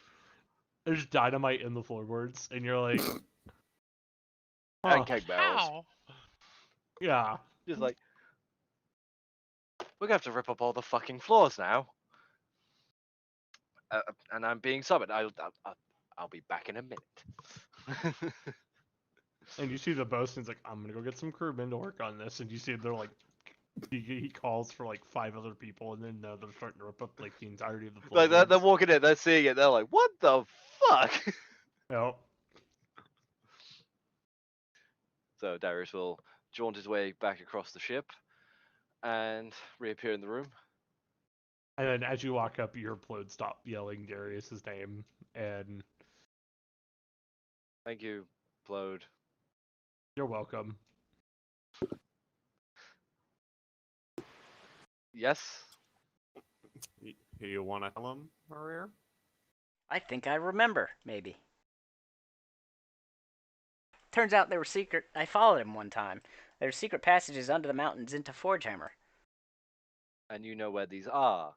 There's dynamite in the floorboards, and you're like, huh, And keg barrels. How? yeah. Just like, we're gonna have to rip up all the fucking floors now. And I'm being summoned. I'll be back in a minute. And you see the bosun's like, I'm gonna go get some crewmen to work on this, and you see they're like, he calls for like 5 other people, and then they're starting to rip up like the entirety of the Like floorboards. they're walking in, they're seeing it, they're like, what the fuck? Yep. So Darius will jaunt his way back across the ship and reappear in the room. And then as you walk up, your Plode stop yelling Darius's name, and Thank you, Plode. you're welcome. Yes. You want to tell him, Maria? I think I remember, maybe. Turns out they were secret. I followed him one time. There were secret passages under the mountains into Forgehammer. And you know where these are.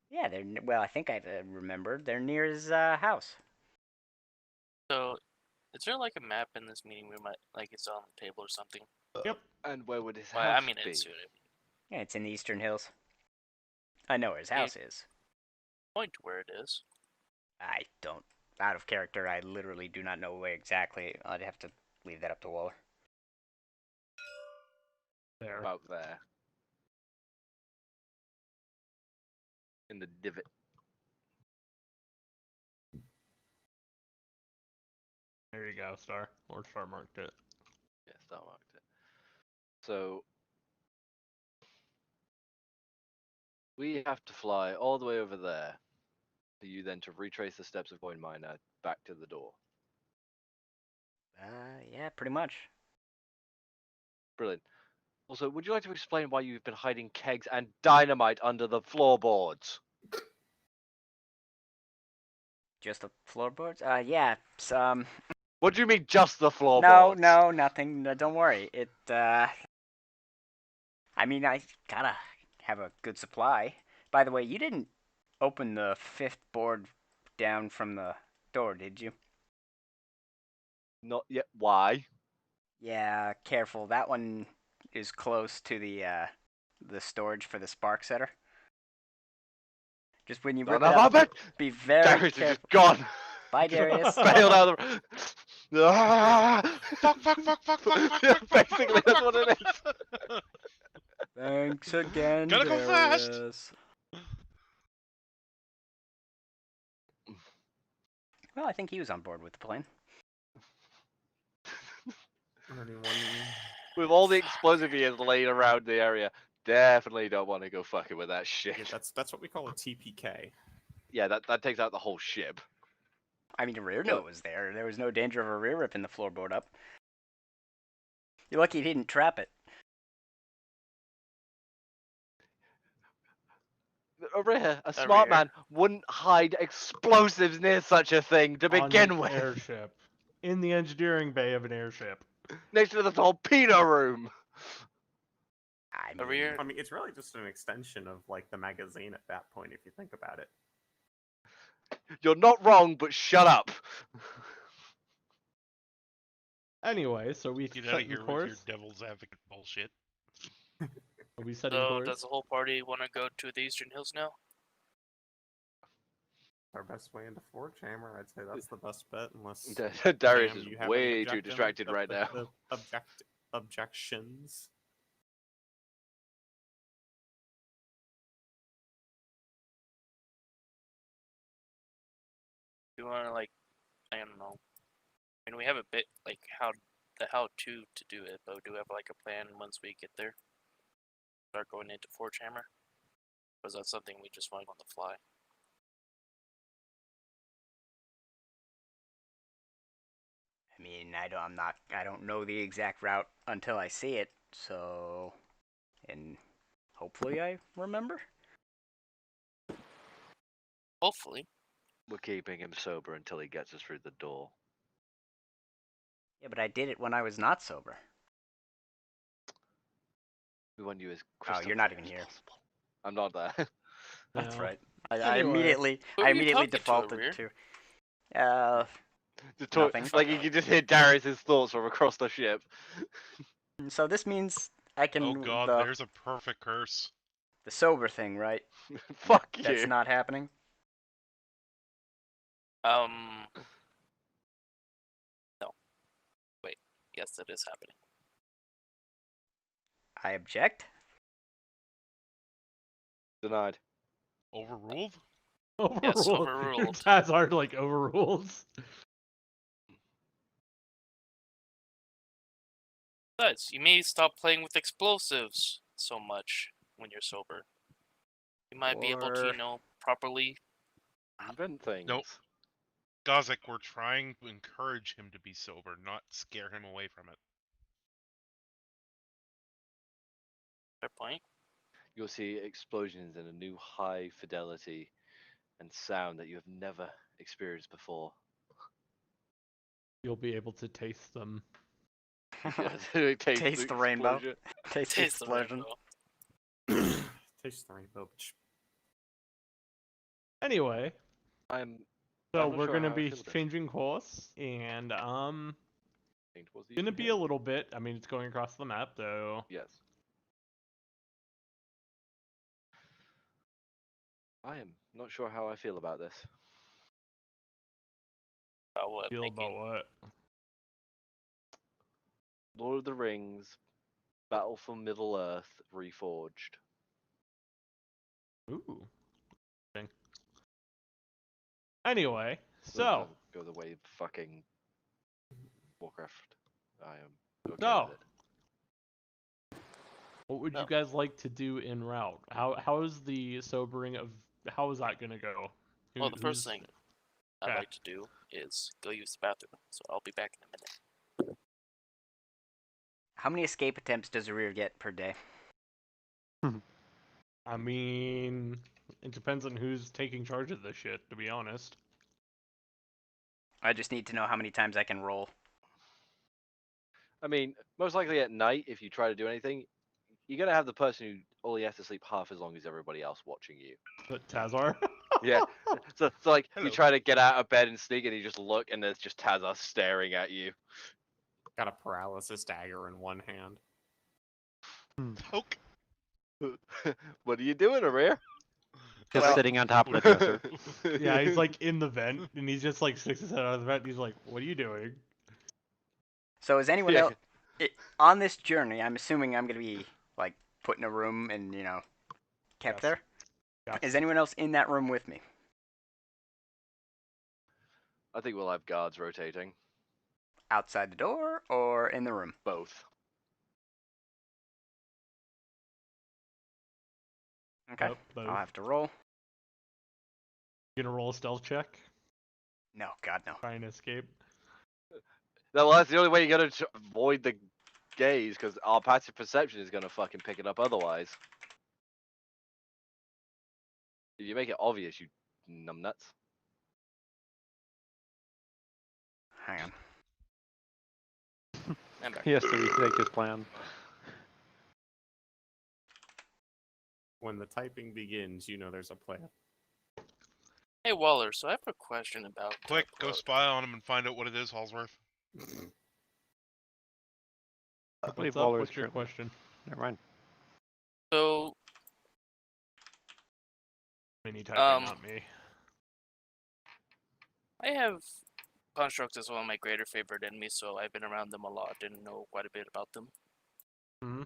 Yeah, well, I think I remembered. They're near his house. So, is there like a map in this meeting we might like it's on the table or something? Yep. And where would his Well, house I mean, be? it's suited. Yeah, it's in the Eastern Hills. I know where his house is. Point to where it is. I don't. Out of character, I literally do not know where exactly. I'd have to leave that up to Waller. There. About there. In the divot. There you go, Star. Or Star marked it. Yeah, star marked it. So we have to fly all the way over there for you then to retrace the steps of Coin Miner back to the door. Yeah, pretty much. Brilliant. Also, would you like to explain why you've been hiding kegs and dynamite under the floorboards? Just the floorboards? Yeah, What do you mean, just the floorboards? No, nothing. No, don't worry. I mean, I gotta have a good supply. By the way, you didn't open the 5th board down from the door, did you? Not yet. Why? Yeah, careful. That one is close to the storage for the spark setter. Just when you rip it up, be very Darius is careful. just gone. Bye, Darius. Bailed out of the. Fuck. Yeah, basically, that's what it is. Thanks again, Gotta go fast. Darius. Well, I think he was on board with the plan. Anyone? With all the explosive he has laid around the area, definitely don't want to go fucking with that shit. Yeah, that's what we call a TPK. Yeah, that takes out the whole ship. I mean, a rear note was there. There was no danger of a rear ripping the floorboard up. You're lucky he didn't trap it. A smart man wouldn't hide explosives near such a thing to begin On with. an airship. In the engineering bay of an airship. Next to the torpedo room. I rear- I mean, it's really just an extension of like the magazine at that point, if you think about it. You're not wrong, but shut up. Anyway, so we Get out of set here the with your course. devil's advocate bullshit. Are we setting So, course? does the whole party want to go to the Eastern Hills now? Our best way into Forgehammer, I'd say that's the best bet, unless Darius Sam, is you have any way too distracted right now. Objections. Do you want to, like, I don't know. I mean, we have a bit, like, how to do it, but do we have, like, a plan once we get there? Start going into Forgehammer? Or is that something we just want on the fly? mean, mean, I don't know the exact route until I see it. So, and hopefully I remember. Hopefully. We're keeping him sober until he gets us through the door. Yeah, but I did it when I was not sober. We want you as Oh, crystal you're not clear even as here. possible. I'm not there. That's No. right. Anyway. Who I are you immediately talking to, defaulted Rear? to. Just talk, Nothing. like you can just hear Darius's thoughts from across the ship. So this means I can Oh god, the there's a perfect curse. sober thing, right? Fuck you. That's not happening. No. Wait. Yes, that is happening. I object. Denied. Overruled? Overruled. Yes, Your overruled. Tazard like overrules. Besides, you may stop playing with explosives so much when you're sober. You might be able to, Or properly. invent things. Nope. Gozek, we're trying to encourage him to be sober, not scare him away from it. Fair point. You'll see explosions in a new high fidelity and sound that you have never experienced before. You'll be able to taste them. Yes, Taste the rainbow. explosion. Taste the Taste the explosion. rainbow. Taste the rainbow. Anyway, I'm so not we're sure gonna how I be feel about this. changing course, and Think towards the gonna eastern be gate? a little bit. I mean, it's going across the map, though. Yes. I am not sure how I feel about this. About what? Feel about what? Lord of the Rings, Battle for Middle Earth, Reforged. Ooh. Interesting. Anyway, Doesn't so go the way of fucking Warcraft. I am okay So, with it. what would No. you guys like to do en route? How is the sobering of how is that gonna go? Well, the first Who's- thing I'd Okay. like to do is go use the bathroom. So I'll be back in a minute. How many escape attempts does a rear get per day? I mean, it depends on who's taking charge of this shit, to be honest. I just need to know how many times I can roll. I mean, most likely at night, if you try to do anything, you're gonna have the person who only has to sleep half as long as everybody else watching you. But Tazar? Yeah. So like Hello. you try to get out of bed and sneak, and you just look, and there's just Tazar staring at you. Got a paralysis dagger in one hand. Poke. What are you doing, Arir? Just Well- sitting on top of the dresser. Yeah, he's like in the vent, and he's just like sticks his head out of the vent, and he's like, "What are you doing?" So is anyone Yeah. else on this journey? I'm assuming I'm gonna be like put in a room and kept Yes. there. Yes. Is anyone else in that room with me? I think we'll have guards rotating. Outside the door or in the room? Both. Okay. Yep, both. I'll have to roll. You gonna roll a stealth check? No, God no. Try and escape. No, well, that's the only way you're gonna avoid the gaze, because our passive perception is gonna fucking pick it up otherwise. If you make it obvious, you numbnuts. Hang on. I'm back. He has to rethink his plan. When the typing begins, you know there's a plan. Hey Waller, so I have a question about. Quick, go upload. spy on him and find out what it is, Halsworth. I believe What's up? Waller's What's your currently- question? Never mind. So Mini typing, not me. I have constructs as one of my greater favorite enemies, so I've been around them a lot and know quite a bit about them. Hmm.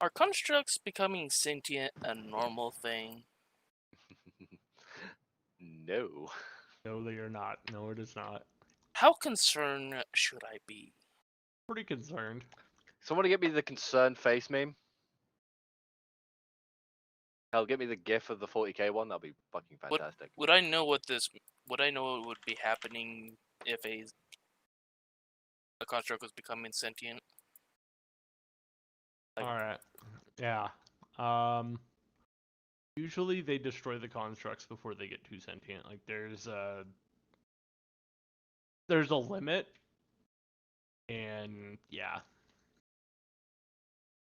Are constructs becoming sentient a normal thing? No. No, they are not. No, it is not. How concerned should I be? Pretty concerned. Someone get me the concerned face meme. Hell, get me the GIF of the 40k one. That'll be fucking fantastic. Would I know what this? Would I know what would be happening if a construct was becoming sentient? Like- All right. Yeah. Usually they destroy the constructs before they get too sentient. Like there's a limit, and yeah.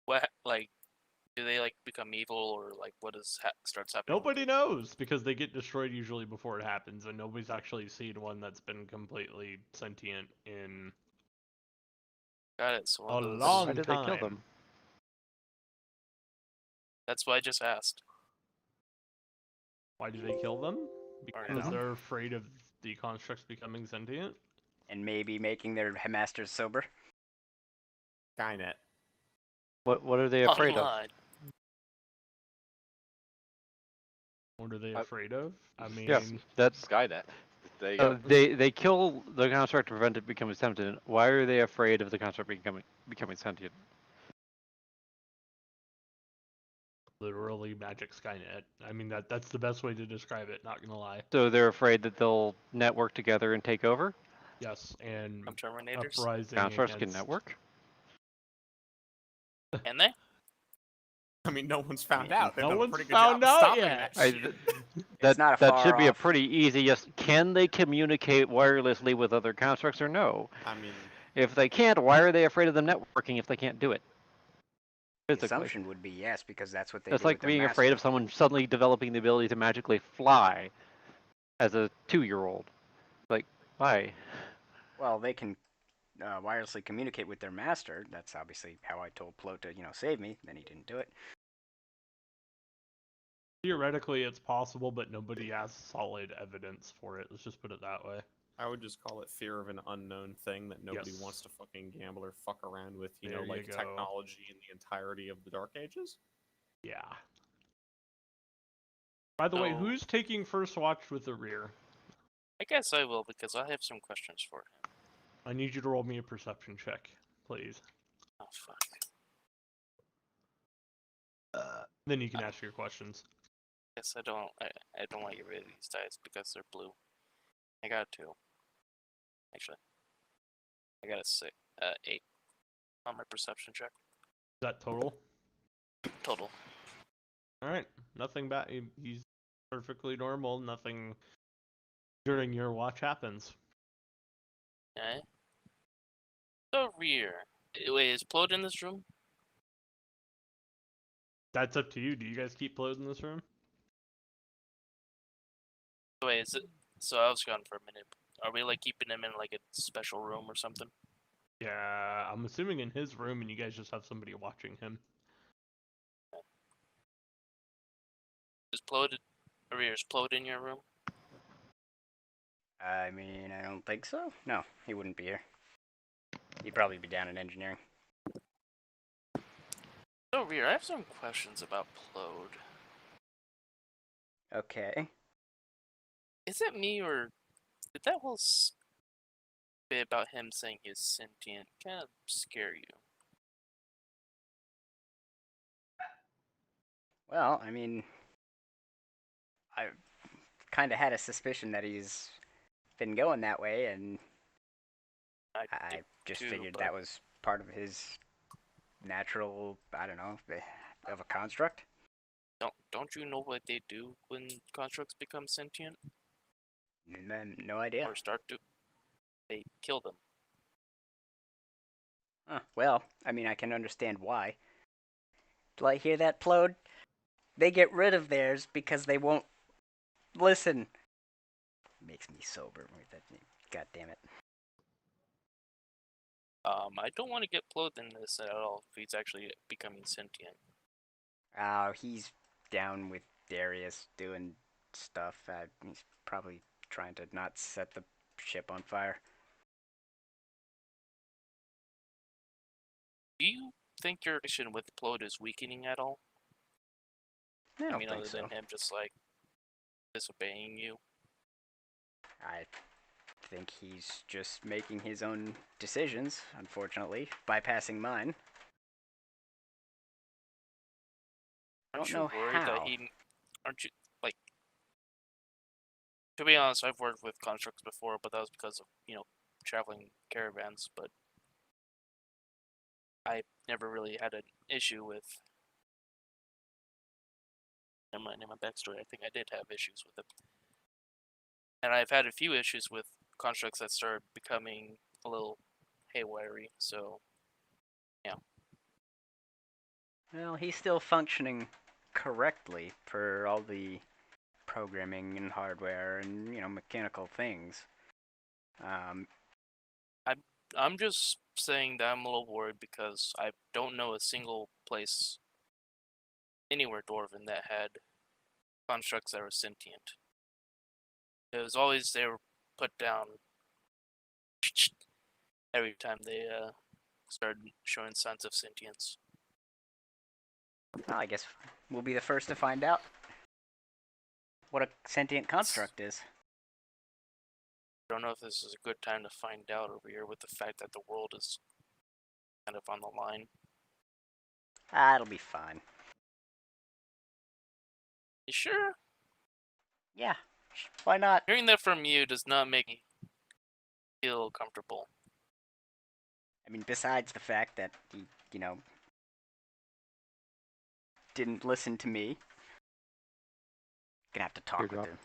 What like? Do they like become evil or like what starts happening? Nobody knows because they get destroyed usually before it happens, and nobody's actually seen one that's been completely sentient in Got it. So a one of those- long Why did time. they kill them? That's why I just asked. Why do they kill them? Or, Because you know. they're afraid of the constructs becoming sentient. And maybe making their masters sober. Skynet. What are they afraid of? Online. What are they I- afraid of? I mean, Yes, that's Skynet. There you go. they kill the construct to prevent it becoming sentient. Why are they afraid of the construct becoming sentient? literally magic Skynet. I mean that's the best way to describe it. Not gonna lie. So they're afraid that they'll network together and take over. Yes, and From Terminators. uprising Constructs can against. network. Can they? I mean, no one's found out. They've No done a one's pretty good found job out stopping yet. that I, shit. that not a that far should be a off. pretty easy yes. Can they communicate wirelessly with other constructs or no? I mean, If they can't, why are they afraid of them networking if they can't do it? The Physically. assumption would be yes, because that's what they It's do like with their being master. afraid of someone suddenly developing the ability to magically fly as a 2-year-old. Like, why? Well, they can wirelessly communicate with their master. That's obviously how I told Plo to, save me. Then he didn't do it. Theoretically, it's possible, but nobody has solid evidence for it. Let's just put it that way. I would just call it fear of an unknown thing that nobody Yes. wants to fucking gamble or fuck around with, There you like go. technology in the entirety of the Dark Ages. Yeah. By the way, So- who's taking first watch with the rear? I guess I will because I have some questions for him. I need you to roll me a perception check, please. Oh fuck. Then you can ask your questions. Guess I don't. I don't want to get rid of these dice because they're blue. I got 2. Actually, I got a 8 on my perception check Is that total? total. All right. Nothing bad. He's perfectly normal. Nothing during your watch happens. Okay. The rear. Wait, is Plode in this room? That's up to you. Do you guys keep Plode in this room? Wait, is it? So I was gone for a minute. Are we like keeping him in like a special room or something? Yeah, I'm assuming in his room, and you guys just have somebody watching him. Is Plode? Rear, is Plode in your room? I mean, I don't think so. No, he wouldn't be here. He'd probably be down in engineering. So rear, I have some questions about Plode. Okay. Is it me or did that whole bit about him saying he's sentient kind of scare you? Well, I mean, I kind of had a suspicion that he's been going that way, and I did just too, figured but- that was part of his natural, I don't know, of a construct. Don't you know what they do when constructs become sentient And then, no idea. or start to? They kill them. Huh. Well, I mean, I can understand why. Do I hear that, Plode? They get rid of theirs because they won't listen. Makes me sober. God damn it. I don't want to get Plode in this at all if he's actually becoming sentient. Oh, he's down with Darius doing stuff. He's probably trying to not set the ship on fire. Do you think your connection with Plode is weakening at all? I I don't mean, think other so. than him just like disobeying you. I think he's just making his own decisions, unfortunately, bypassing mine. don't Aren't you know worried that how. aren't you, like, to be honest, I've worked with constructs before, but that was because of, traveling caravans, but I never really had an issue with, in my backstory, I think I did have issues with it. And I've had a few issues with constructs that started becoming a little haywire-y, so, yeah. Well, he's still functioning correctly for all the programming and hardware and, mechanical things. I'm just saying that I'm a little worried because I don't know a single place anywhere Dwarven that had constructs that were sentient. It was always they were put down every time they started showing signs of sentience. Well, I guess we'll be the first to find out what a sentient construct is. I don't know if this is a good time to find out over here with the fact that the world is kind of on the line. It'll be fine. You sure? Yeah, why not? Hearing that from you does not make me feel comfortable. I mean, besides the fact that he, didn't listen to me. Gonna have to talk with Teardrop. him.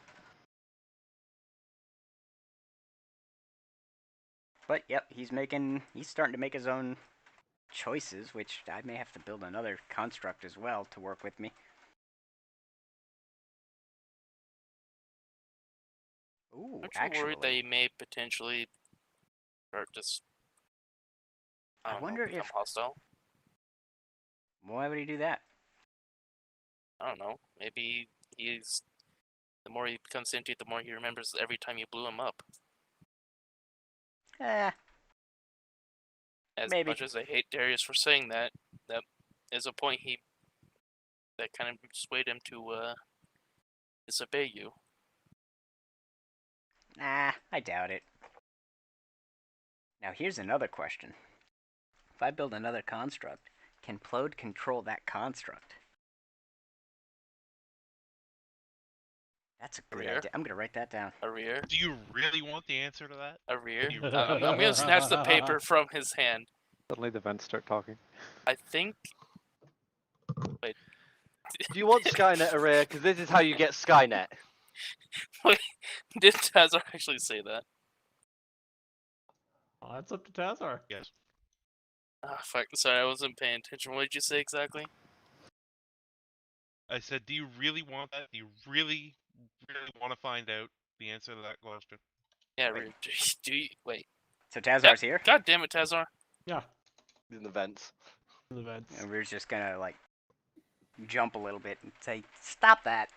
But yep, he's starting to make his own choices, which I may have to build another construct as well to work with me. Ooh, Aren't you worried that actually, you may potentially start just, I I don't know, wonder become if- hostile? why would he do that? I don't know. Maybe the more he becomes sentient, the more he remembers every time you blew him up. Eh, As maybe. much as I hate Darius for saying that, that is a point that kind of swayed him to disobey you. Nah, I doubt it. Now here's another question. If I build another construct, can Plode control that construct? That's a good Rear. idea. I'm gonna write that down. A rear. Do you really want the answer to that? A rear. You I'm gonna snatch the paper from his hand. Suddenly the vents start talking. I think. Wait. Do you want Skynet array? Because this is how you get Skynet. Did Tazar actually say that? Well, that's up to Tazar. Yes. Ah, fuck. Sorry, I wasn't paying attention. What did you say exactly? I said, do you really want that? Do you really, really want to find out the answer to that question? Yeah, Wait. rear. Do you wait? So Tazar's here, God damn it, Tazar! Yeah, In the vents. in the vents. and we're just gonna like jump a little bit and say, "Stop that!"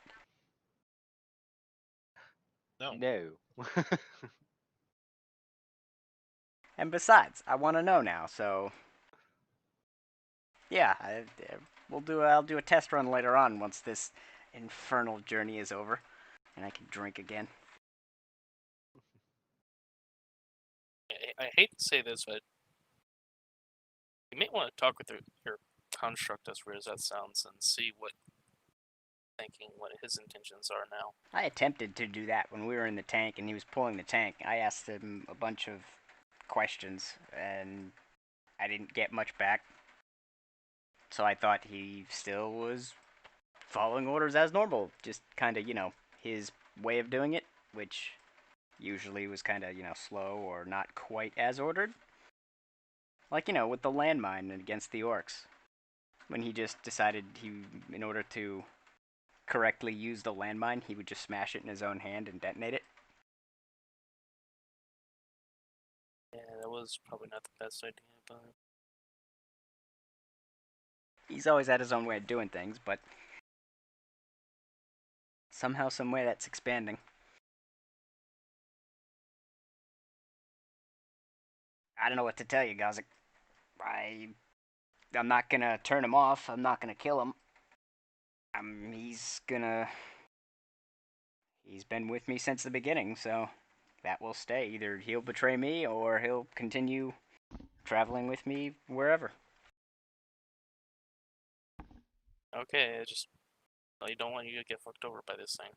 No. No. And besides, I want to know now. So yeah, I'll do a test run later on once this infernal journey is over, and I can drink again. I hate to say this, but you may want to talk with your construct, as weird as that sounds, and see what his intentions are now. I attempted to do that when we were in the tank and he was pulling the tank. I asked him a bunch of questions and I didn't get much back. So I thought he still was following orders as normal. Just kind of, his way of doing it, which usually was kind of, slow or not quite as ordered. Like, with the landmine against the orcs. When he just decided in order to correctly use the landmine, he would just smash it in his own hand and detonate it. Yeah, that was probably not the best idea, but He's always had his own way of doing things, but somehow, some way that's expanding. I don't know what to tell you, Gazik. I'm not gonna turn him off. I'm not gonna kill him. He's been with me since the beginning, so that will stay. Either he'll betray me or he'll continue traveling with me wherever. okay. You don't want you to get fucked over by this thing.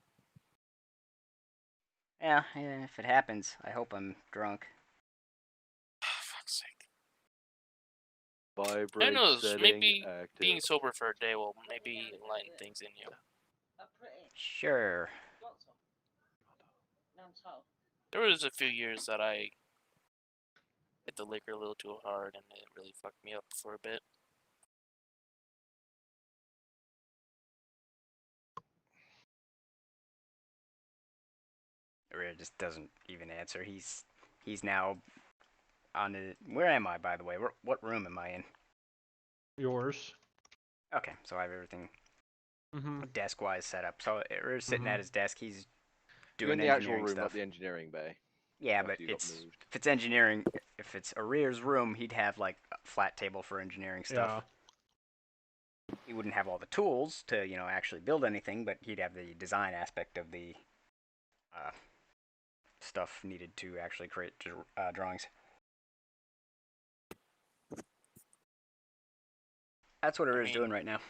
Yeah, if it happens, I hope I'm drunk. Fuck's sake. Vibrate Who knows? setting Maybe active. being sober for a day will maybe enlighten things in you. Sure. There was a few years that I hit the liquor a little too hard, and it really fucked me up for a bit. Rhea just doesn't even answer. He's now on the. Where am I, by the way? What room am I in? Yours. Okay, so I have everything Mm-hmm. desk-wise set up. So Rhea's sitting Mhm. at his desk. He's You're in doing the actual engineering room, stuff. not the engineering bay. Yeah, after but you got it's moved. if it's engineering, if it's Rhea's room, he'd have like a flat table for engineering stuff. Yeah. He wouldn't have all the tools to, actually build anything, but he'd have the design aspect of the stuff needed to actually create drawings. That's what Rhea's doing right now.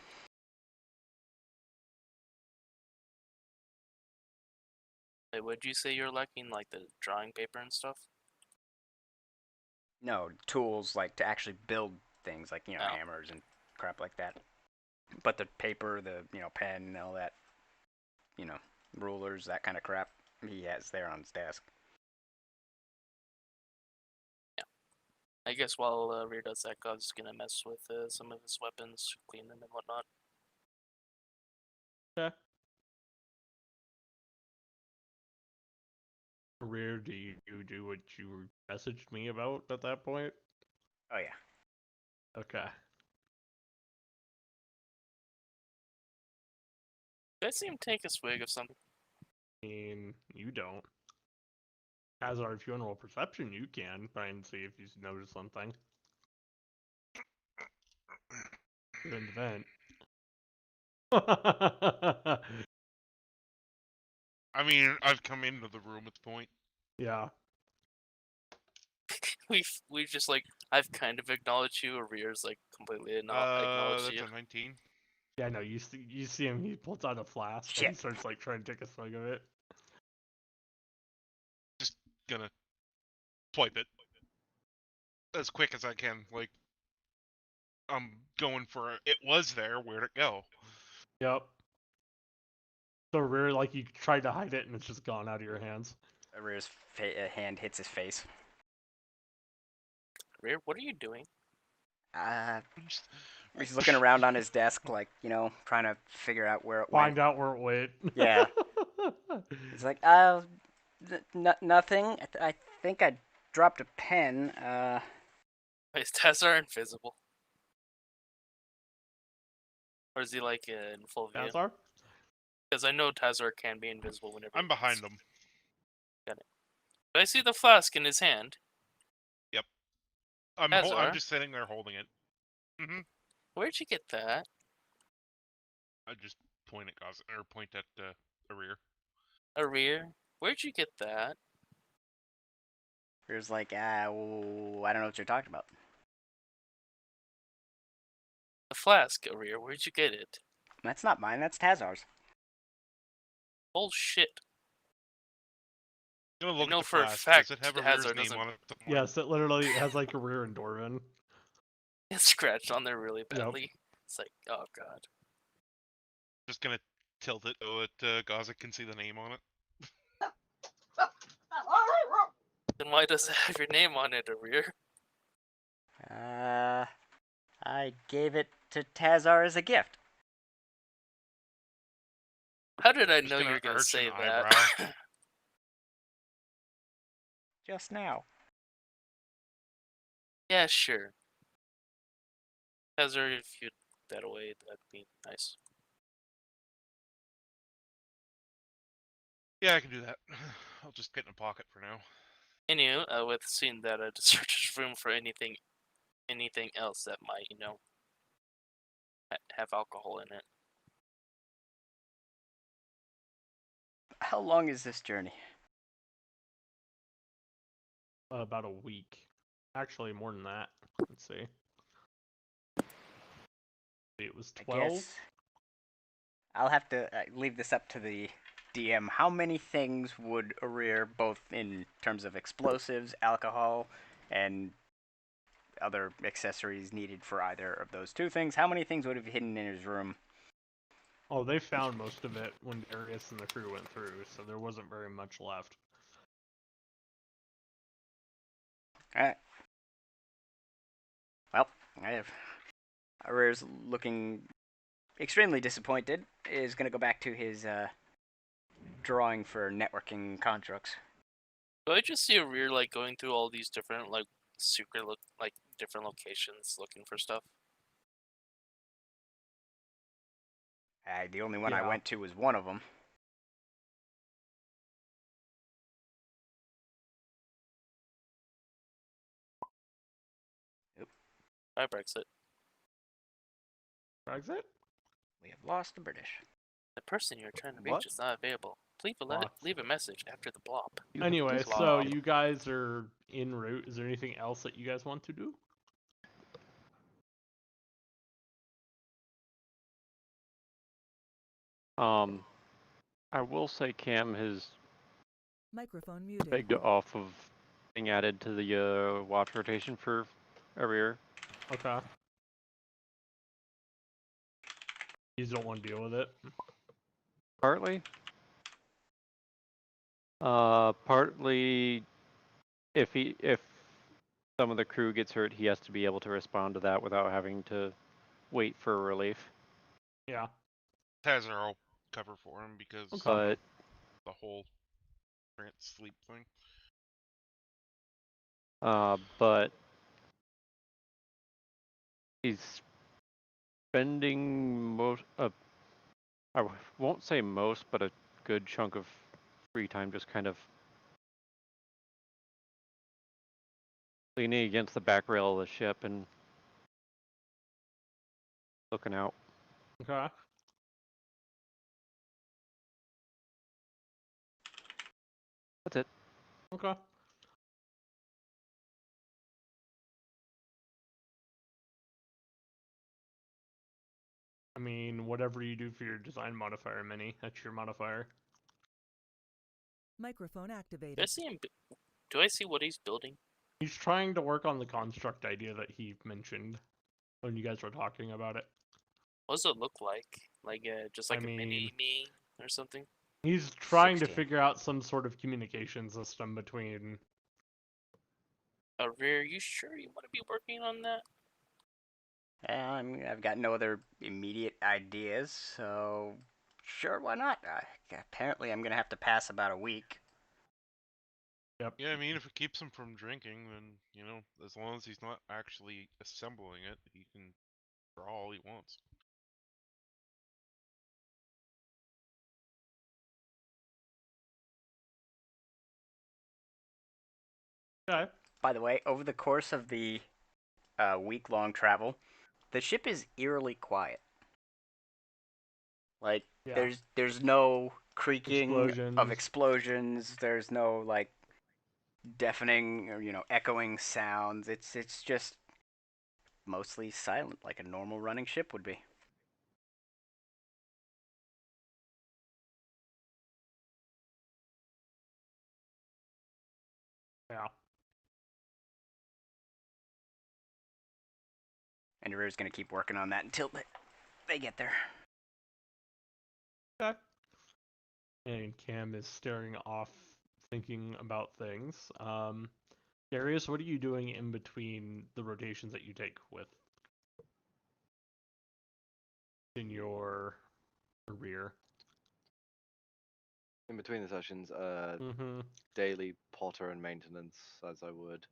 Wait, would you say you're lacking like the drawing paper and stuff? No, tools like to actually build things like, Oh. hammers and crap like that. But the paper, the, pen and all that, rulers, that kind of crap, he has there on his desk. I guess while Rear does that, God's gonna mess with some of his weapons, clean them and whatnot. Okay. Rear, do you do what you messaged me about at that point? Oh, yeah. Okay. Did I see him take a swig of something? I mean, you don't. As our funeral perception, you can try and see if you notice something. You're in the vent. I mean, I've come into the room at the point. Yeah. We've just like I've kind of acknowledged you, or Rear's like completely not acknowledged That's you. a 19. Yeah, no, you see him, he pulls out a flask and he starts like trying to take a swig of it. Just gonna swipe it as quick as I can. Like, I'm going for it. Was there? Where'd it go? Yep. So Rear, like you tried to hide it and it's just gone out of your hands. Rear's hand hits his face. Rear, what are you doing? He's looking around on his desk, like, trying to figure out where it went. Find out where it went. Yeah. He's like, nothing. I think I dropped a pen. His tests are invisible. Or is he like in full view? Tazar? Because I know Tazar can be invisible whenever. I'm behind him. Got it. But I see the flask in his hand. Yep. I'm just sitting there holding it. Mm-hmm. Where'd you get that? I just point at the rear. A rear? Where'd you get that? Rear's like, I don't know what you're talking about. The flask, a rear. Where'd you get it? That's not mine. That's Tazar's. Bullshit. I'm gonna look I know at the for a flask. fact Does it have a Hazard rear's name doesn't- on it? Somewhere? Yes, it literally has like a Rear and Dorvin. It's scratched on there really badly. It's like, oh god. Just gonna tilt it so that Gaza can see the name on it. Then why does it have your name on it, a rear? I gave it to Tazar as a gift. How did I Just know you gonna were gonna arch say an that? eyebrow. Just now. Yeah, sure. Hazard, if you that away, that'd be nice. Yeah, I can do that. I'll just get in a pocket for now. Anywho, with seeing that, to search his room for anything else that might, have alcohol in it. How long is this journey? About a week. Actually, more than that. Let's see. It was 12. I'll have to leave this up to the DM. How many things would a rear, both in terms of explosives, alcohol, and other accessories needed for either of those two things, how many things would have hidden in his room? Oh, they found most of it when Darius and the crew went through, so there wasn't very much left. Alright. Well, I have Rear's looking extremely disappointed. Is going to go back to his drawing for networking constructs. Do I just see a rear like going through all these different like secret different locations looking for stuff? The only one I Yeah. went to was one of them. Hi, Brexit. Brexit? We have lost the British. The person you're trying to reach What? is not available. Leave a message after the blop. Anyway, so Wow. you guys are en route. Is there anything else that you guys want to do? I will say Cam has Microphone muted. begged off of being added to the watch rotation for a rear. Okay. You just don't want to deal with it? Partly. Partly, if some of the crew gets hurt, he has to be able to respond to that without having to wait for relief. Yeah. Tazzer will cover for him because But the whole grant sleep thing. but he's spending most I won't say most, but a good chunk of free time just kind of leaning against the back rail of the ship and looking out. Okay. That's it. Okay. I mean, whatever you do for your design modifier, Mini, that's your modifier. Microphone Do I activated. see him? Do I see what he's building? He's trying to work on the construct idea that he mentioned when you guys were talking about it. What does it look like? Like just like I a mini mean- me or something? He's trying 16. to figure out some sort of communication system between... Rear, you sure you want to be working on that? I've got no other immediate ideas, so sure, why not? Apparently, I'm going to have to pass about a week. Yep. Yeah, I mean, if it keeps him from drinking, then, you know, as long as he's not actually assembling it, he can draw all he wants. Okay. By the way, over the course of the week-long travel, the ship is eerily quiet. Like, Yeah. there's no creaking of Explosions. explosions. There's no like deafening or echoing sounds. It's just mostly silent, like a normal running ship would be. Yeah. And Rear's gonna keep working on that until they get there. Okay. And Cam is staring off, thinking about things. Darius, what are you doing in between the rotations that you take with in your rear? In between the sessions, Mm-hmm. daily potter and maintenance, as I would.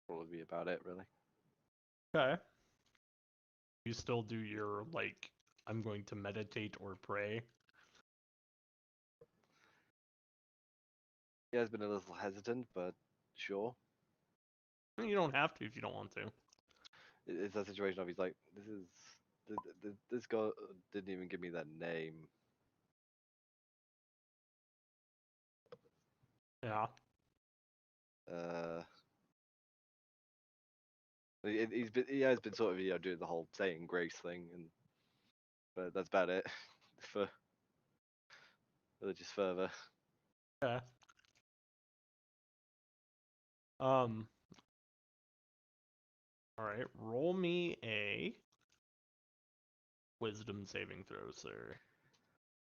Probably be about it, really. Okay. You still do your, like, I'm going to meditate or pray? He has been a little hesitant, but sure. You don't have to if you don't want to. It's that situation of he's like, this guy didn't even give me that name. Yeah. He has been sort of doing the whole saying grace thing, but that's about it for religious fervor. Okay. All right. Roll me a wisdom saving throw, sir.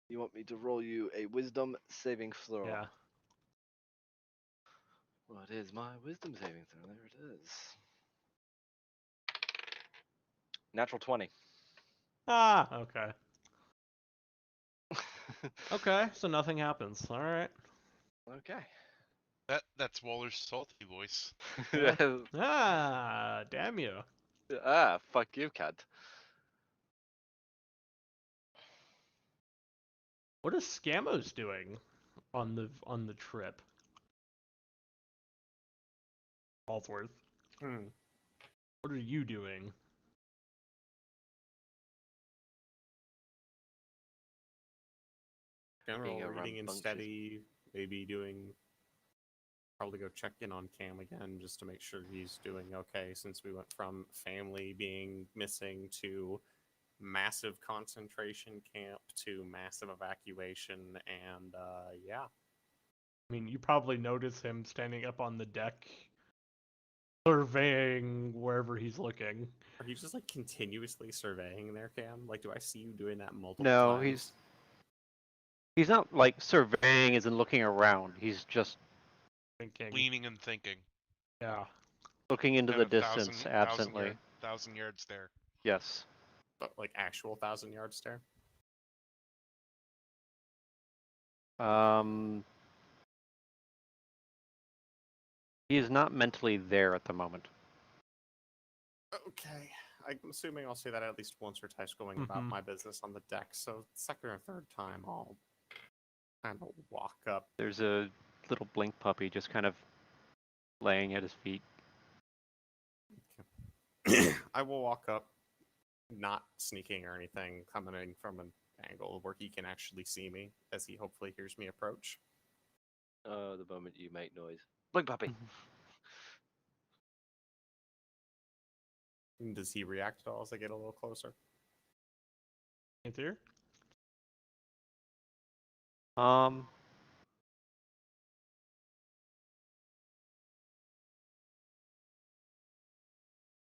You want me to roll you a wisdom saving throw? Yeah. What is my wisdom saving throw? There it is. Natural 20. Ah. Okay. Okay. So nothing happens. All right. Okay. That's Waller's salty voice. Yeah. Ah. Damn you. Fuck you, cat. What is Scamos doing on the trip? Falsworth. What are you doing? General Being a reading and rambunctious- steady, maybe doing. Probably go check in on Cam again just to make sure he's doing okay, since we went from family being missing to massive concentration camp to massive evacuation, and yeah. I mean, you probably notice him standing up on the deck, surveying wherever he's looking. Are you just like continuously surveying there, Cam? Like, do I see you doing that multiple No, times? he's not like surveying as in looking around. He's just Thinking. Leaning and thinking. Yeah. looking into Kind the of distance absently. 1,000 yards there. Yes. But like actual 1,000-yard stare? He is not mentally there at the moment. Okay. I'm assuming I'll say that at least once or twice going about Mhm. my business on the deck, so second or third time I'll kind of walk up. There's a little blink puppy just kind of laying at his feet. I will walk up, not sneaking or anything, coming in from an angle where he can actually see me as he hopefully hears me approach. The moment you make noise. Blink puppy. Does he react at all as I get a little closer? Here?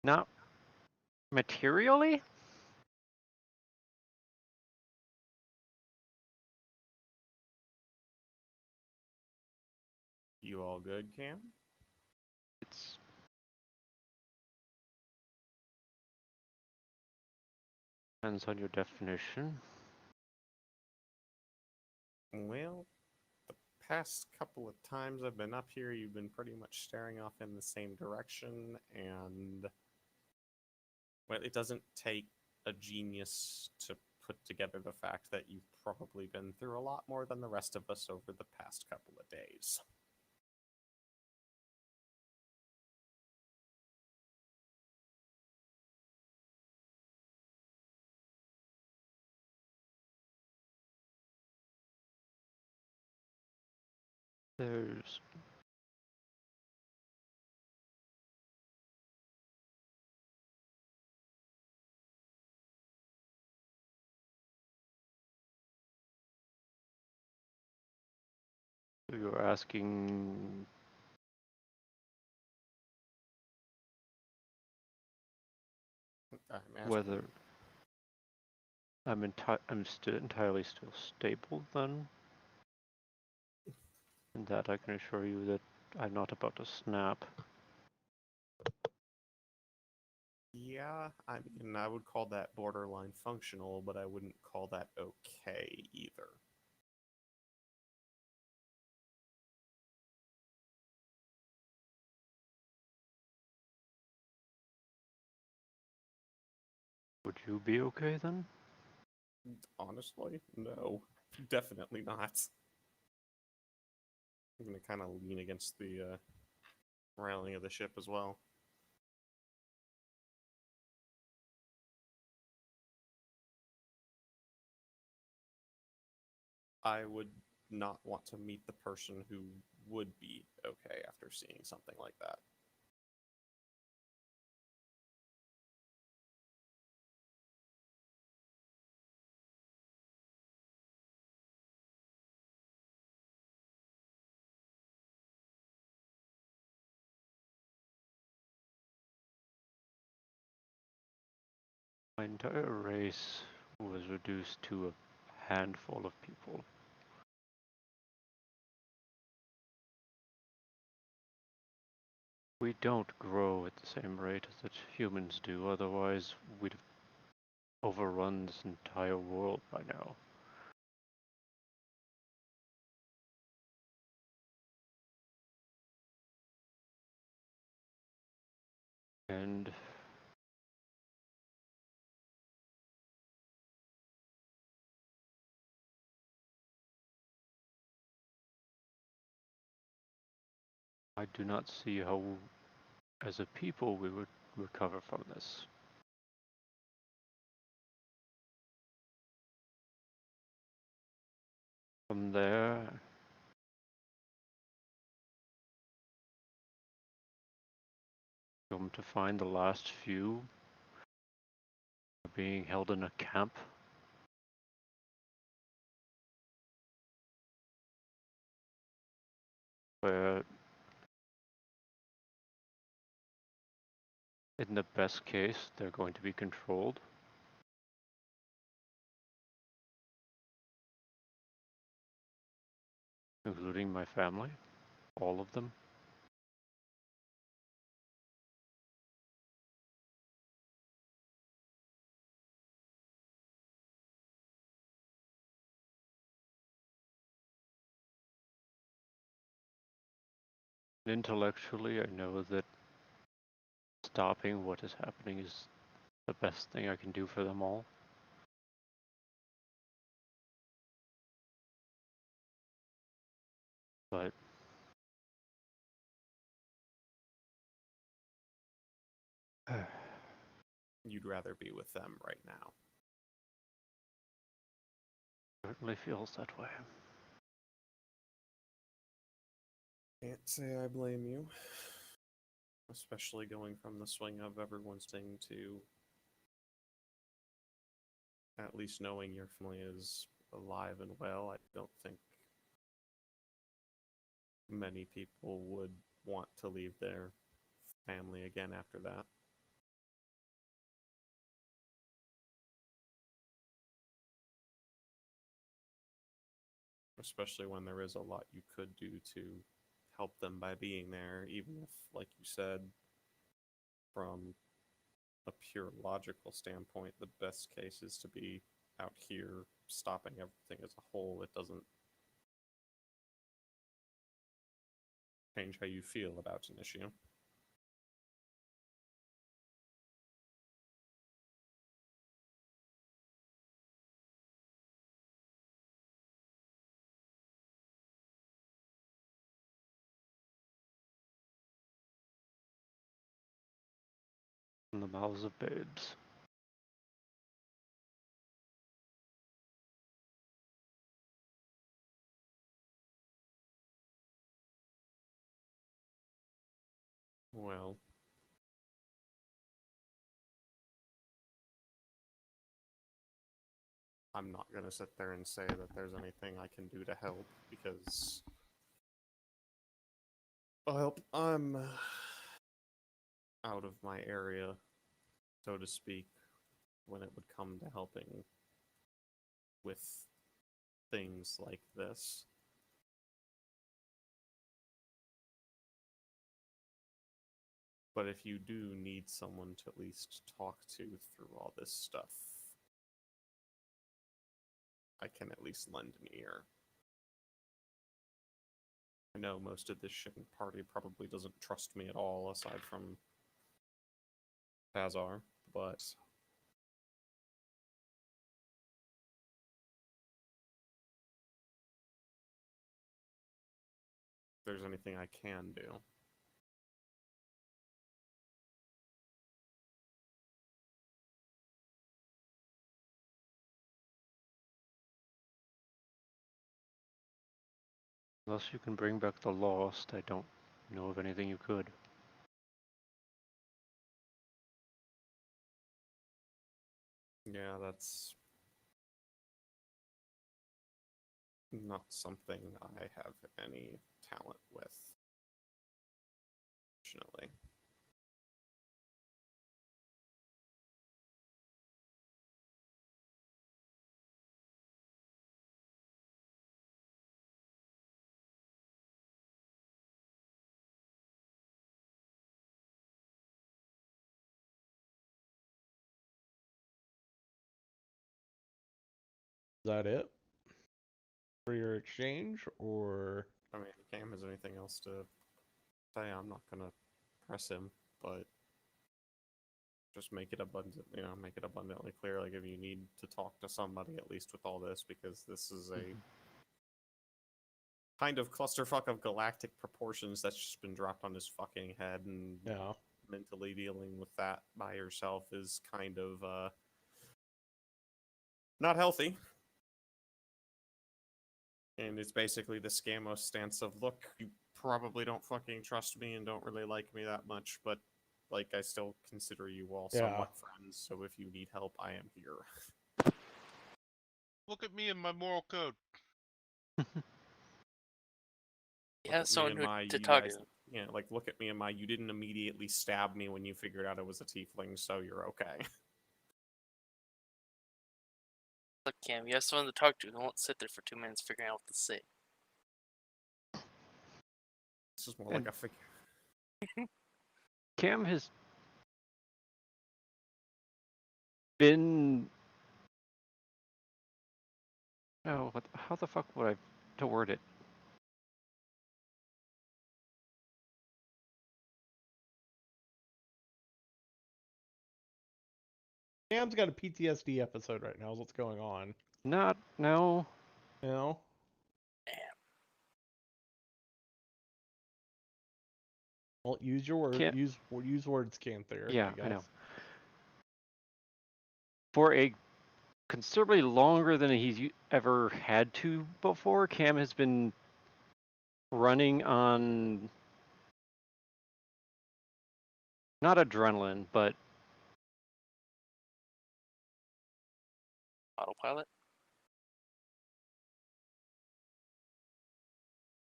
Not materially? You all good, Cam? It's depends on your definition. Well, the past couple of times I've been up here, you've been pretty much staring off in the same direction, and well, it doesn't take a genius to put together the fact that you've probably been through a lot more than the rest of us over the past couple of days. There's you're asking I'm asking, whether I'm entirely still stable then. And that I can assure you that I'm not about to snap. yeah, I mean, I would call that borderline functional, but I wouldn't call that okay either. Would you be okay then? Honestly, no, definitely not. I'm gonna kind of lean against the railing of the ship as well. I would not want to meet the person who would be okay after seeing something like that. My entire race was reduced to a handful of people. We don't grow at the same rate that humans do, otherwise we'd have overrun this entire world by now. And I do not see how, as a people, we would recover from this. From there, to find the last few being held in a camp. Where, in the best case, they're going to be controlled. Including my family, all of them. Intellectually, I know that stopping what is happening is the best thing I can do for them all. But You'd rather be with them right now. certainly feels that way. Can't say I blame you. Especially going from the swing of everyone staying to at least knowing your family is alive and well. I don't think many people would want to leave their family again after that. Especially when there is a lot you could do to help them by being there, even if, like you said, from a pure logical standpoint, the best case is to be out here stopping everything as a whole. It doesn't change how you feel about an issue. In the mouths of babes. Well, I'm not going to sit there and say that there's anything I can do to help, because well, I'm out of my area, so to speak, when it would come to helping with things like this. But if you do need someone to at least talk to through all this stuff, I can at least lend an ear. I know most of this party probably doesn't trust me at all, aside from Tazar, but if there's anything I can do. Unless you can bring back the lost, I don't know of anything you could. Yeah, that's not something I have any talent with, fortunately. that it for your exchange, or I mean, if Cam has anything else to say, I'm not gonna press him, but just make it abundantly clear. Like, if you need to talk to somebody, at least with all this, because this is a kind of clusterfuck of galactic proportions that's just been dropped on his fucking head, and yeah, mentally dealing with that by yourself is kind of not healthy. And it's basically the Scamos stance of, look, you probably don't fucking trust me and don't really like me that much, but like, I still consider you all somewhat friends, so if you need help, I am here. Look at me and my moral code. He Look has at me someone and who my, to you talk guys, to. yeah, like, look at me and my, you didn't immediately stab me when you figured out it was a tiefling, so you're okay. Look, Cam, you have someone to talk to. Don't sit there for 2 minutes figuring out what to say. This is more like a figure. Cam has been. Oh, how the fuck would I to word it? Cam's got a PTSD episode right now. Is what's going on? No. You know. Well, use your word. Can't- Use words, Canther. Yeah, I I know. guess. For a considerably longer than he's ever had to before, Cam has been running on not adrenaline, but Autopilot?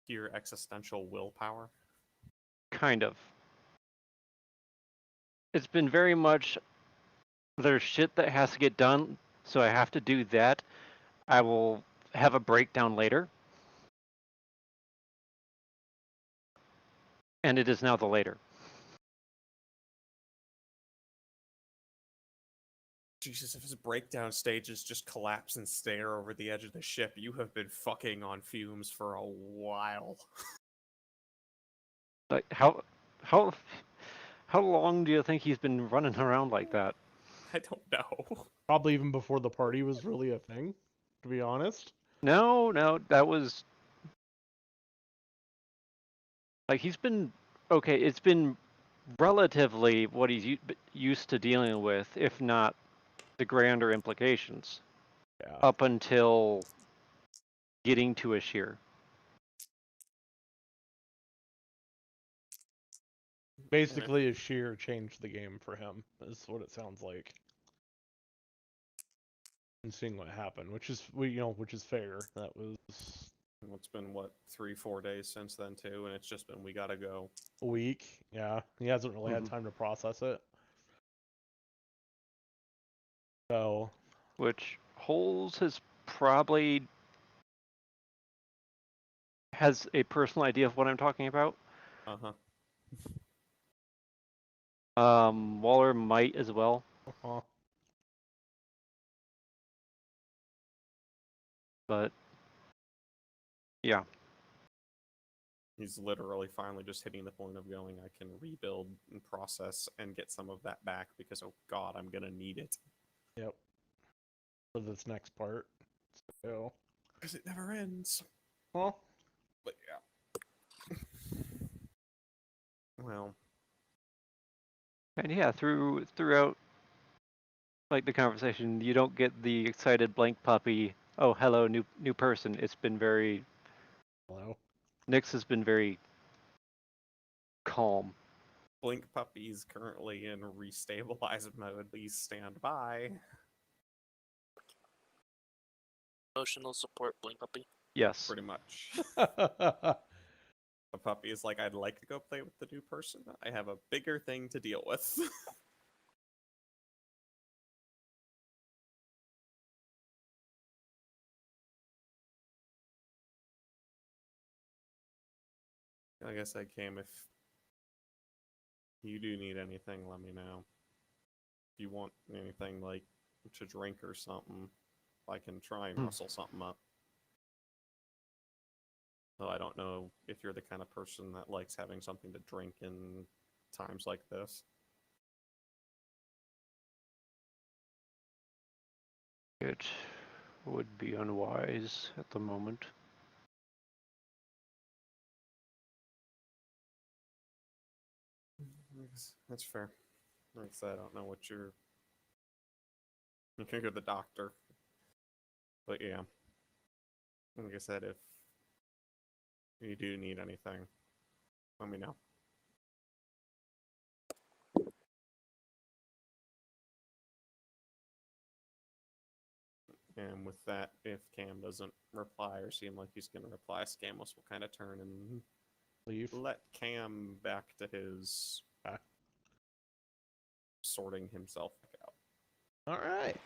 Pure existential willpower. kind of. It's been very much there's shit that has to get done, so I have to do that. I will have a breakdown later. And it is now the later. Jesus, if his breakdown stages just collapse and stare over the edge of the ship, you have been fucking on fumes for a while. Like how long do you think he's been running around like that? I don't know. Probably even before the party was really a thing, to be honest. No, that was like he's been okay. It's been relatively what he's used to dealing with, if not the grander implications, Yeah. up until getting to a shear. Basically, a sheer changed the game for him. Is what it sounds like. And seeing what happened, which is which is fair. That was It's been, what, 3-4 days since then, too, and it's just been, we gotta go. a week. Yeah, he hasn't really had time to process it. So, Which Holes has a personal idea of what I'm talking about. Uh-huh. Waller might as well. But yeah. He's literally finally just hitting the point of going, I can rebuild and process and get some of that back because, oh god, I'm gonna need it. Yep. For this next part. So. Because it never ends. Well. But yeah. Well. And yeah, throughout like the conversation, you don't get the excited blank puppy. Oh, hello, new person. It's been very. Hello. Nyx has been very calm. Blink Puppy is currently in restabilize mode. Please stand by. Emotional support, Blink Puppy. Yes. Pretty much. The puppy is like, I'd like to go play with the new person. I have a bigger thing to deal with. Like I said, Cam, if you do need anything, let me know. If you want anything like to drink or something, I can try and Hmm. rustle something up. Though I don't know if you're the kind of person that likes having something to drink in times like this. It would be unwise at the moment. That's fair. Like I said, I don't know what you're. You're the doctor. But yeah. Like I said, if you do need anything, let me know. And with that, if Cam doesn't reply or seem like he's going to reply, Scamos will kind of turn and Leave. let Cam back to his sorting himself out. All right.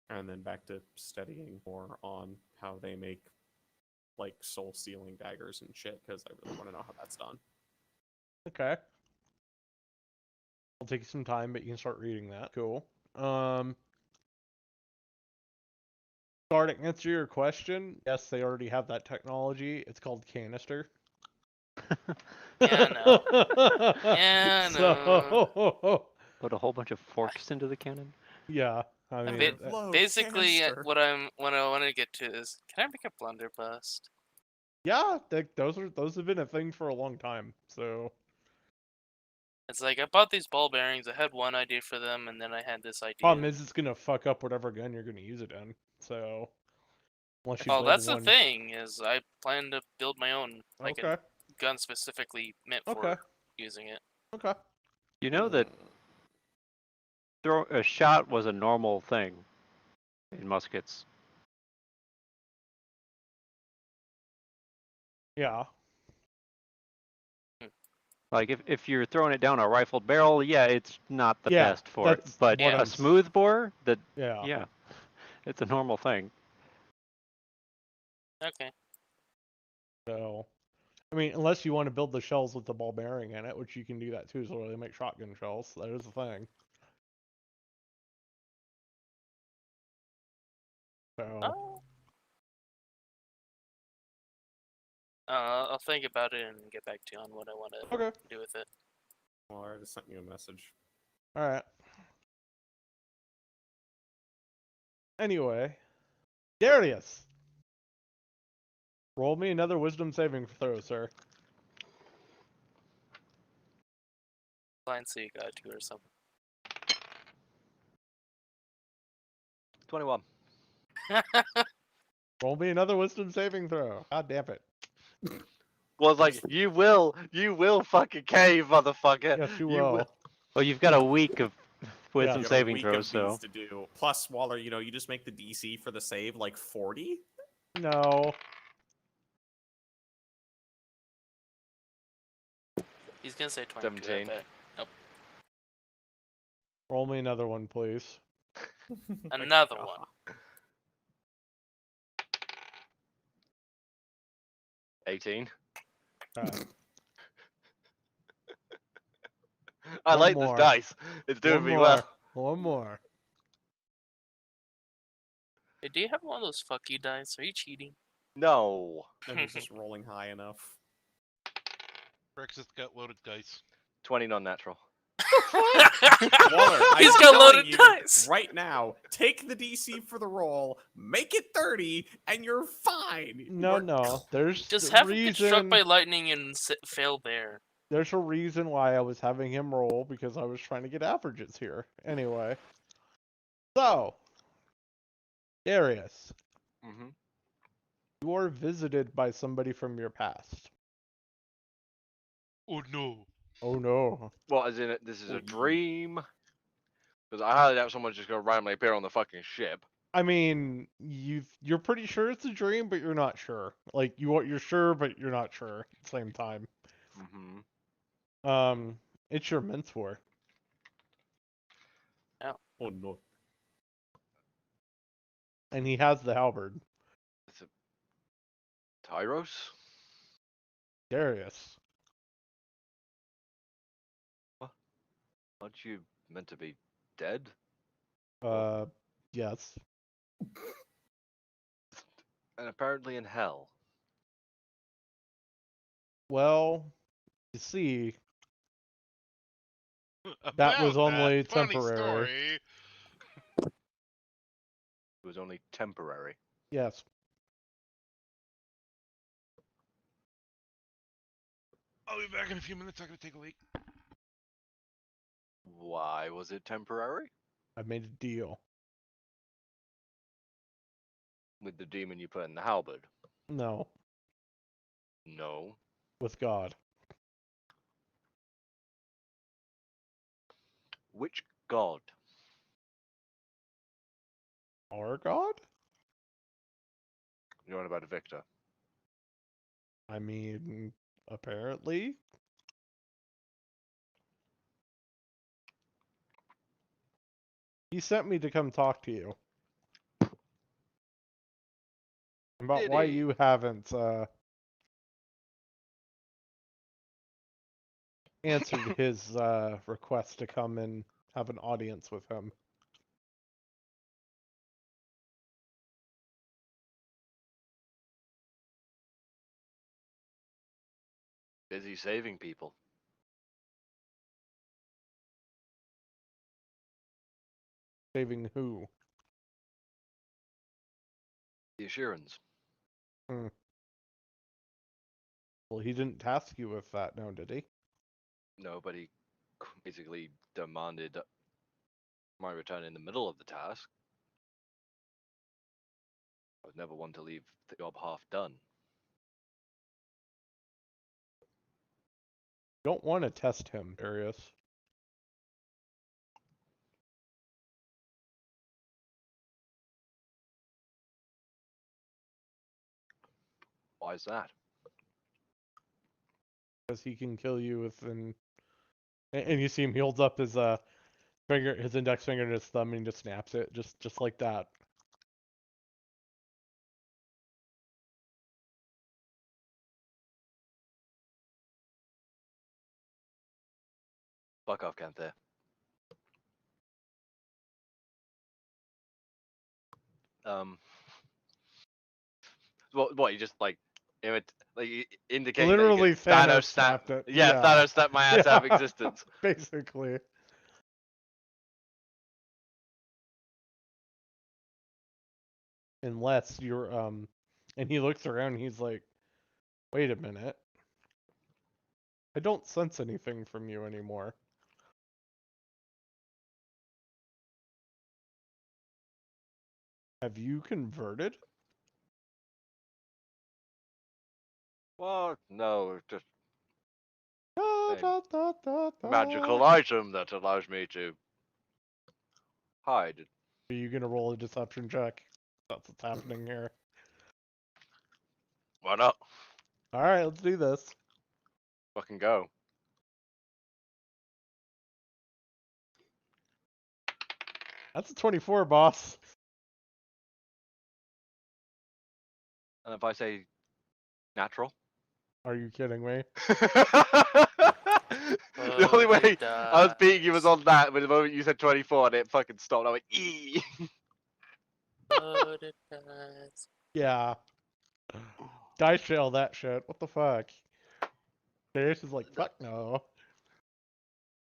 And then back to studying more on how they make like soul sealing daggers and shit, because I really want to know how that's done. Okay. I'll take some time, but you can start reading that. Cool. Starting to answer your question, yes, they already have that technology. It's called canister. Yeah, I know. Yeah, I know. So, Put a whole bunch of forks into the cannon. yeah, I I mean, mean, Load basically, canister. what I want to get to is, can I make a blunderbuss? yeah, those have been a thing for a long time. So, It's like I bought these ball bearings. I had one idea for them, and then I had this idea. problem is it's gonna fuck up whatever gun you're gonna use it in. So, unless you Oh, build that's the one. thing is I plan to build my own, like Okay. a gun specifically meant Okay. for using it. Okay. You know that a shot was a normal thing in muskets. Yeah. Like if you're throwing it down a rifled barrel, yeah, it's not the Yeah, best for it. that's But what Yeah. a I'm. smooth bore, Yeah. yeah, it's a normal thing. Okay. So, I mean, unless you want to build the shells with the ball bearing in it, which you can do that too, so they make shotgun shells. That is a thing. So, Oh. I'll think about it and get back to you on what I want to okay. do with it. Well, I already sent you a message. All right. Anyway, Darius, roll me another wisdom saving throw, sir. Blind see you got to or something. 21. Roll me another wisdom saving throw. God damn it. Well, it's like, you will fucking cave, motherfucker. Yes, you You will. Well, you've got a week of wisdom You got a saving week throws, of these so to do. Plus, Waller, you just make the DC for the save like 40. No. He's gonna say 22. 17. I bet. Nope. Roll me another one, please. Another God. one. 18. Okay. I One like more. this dice. It's doing One me more. well. One more. Hey, do you have one of those fuck you dice? Are you cheating? No. No, he's just rolling high enough. Rex has got loaded dice. 20 non-natural. Waller, He's I'm got telling loaded you dice. right now, take the DC for the roll, make it 30, and you're fine. No, You're- no. There's Just the have him get struck reason. by lightning and fail there. There's a reason why I was having him roll, because I was trying to get averages here. Anyway. So, Darius, Mm-hmm. you are visited by somebody from your past. Oh no. Oh no. Well, as in, this is Oh, a yeah. dream? Because I highly doubt someone's just going to randomly appear on the fucking ship. I mean, you're pretty sure it's a dream, but you're not sure. Like you're sure, but you're not sure at the same time. Mm-hmm. It's your mentor. Oh no. And he has the halberd. It's a Tyros? Darius. Aren't you meant to be dead? Uh, Yes. And apparently in hell. Well, you see, About was only that funny temporary. story. It was only temporary. yes. I'll be back in a few minutes. I'm gonna take a leak. Why was it temporary? I made a deal. With the demon you put in the halberd? No, No. with God. Which god? Our God? You're on about Victor. I mean, apparently. He sent me to come talk to you. About Did why he? you haven't answered his request to come and have an audience with him. Busy saving people. Saving who? The assurance. Well, he didn't task you with that now, did he? No, but he basically demanded my return in the middle of the task. I was never one to leave the job half done. You don't want to test him, Darius. Why is that? Because he can kill you within. And you see him, he holds up his finger, his index finger and his thumb, and he just snaps it, just like that. Fuck off, Kanthe. What? You just like indicating Literally, that you can Thanos snap? snapped it. Yeah, Thanos snapped my ass out of Yeah. existence. Basically. Unless you're and he looks around and he's like, wait a minute. I don't sense anything from you anymore. Have you converted? Well, no, just Da, a da, da, da, da. magical item that allows me to hide. Are you gonna roll a deception check? That's what's happening here. Why not? Alright, let's do this. Fucking go. That's a 24, boss. And if I say natural? Are you kidding me? The only way Loaded I was beating you was dice. on that, but the moment you said 24 and it fucking stopped, I went, eee! Loaded dice. Yeah. Dice shell that shit. What the fuck? Darius is like, fuck no.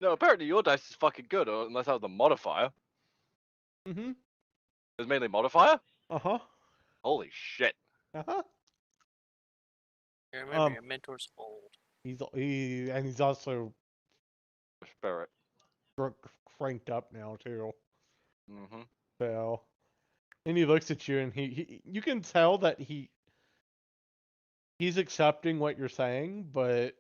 No, apparently your dice is fucking good, or unless I was the modifier. Mm-hmm. It was mainly modifier? Uh-huh. Holy shit. Uh-huh. Yeah, remember, your mentor's old. He's also Spirit. cranked up now too. Mm-hmm. So, and he looks at you and he you can tell that he's accepting what you're saying, but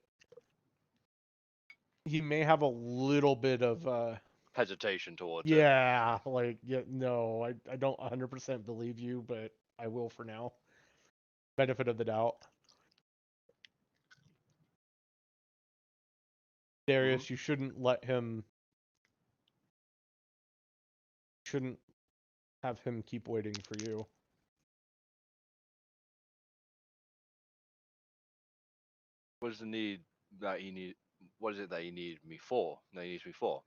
he may have a little bit of Hesitation towards it. yeah, like yeah, no, I don't 100% believe you, but I will for now. Benefit of the doubt. Darius, you shouldn't let him shouldn't have him keep waiting for you. What is the need that he need? What is it that he needs me for? That he needs me for?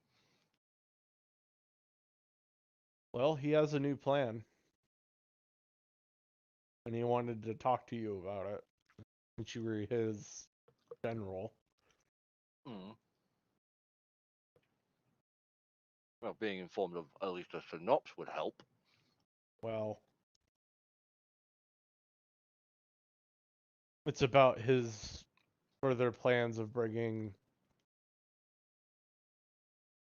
Well, he has a new plan. And he wanted to talk to you about it. Since you were his general. Hmm. Well, being informed of at least a synopsis would help. Well, it's about his further plans of bringing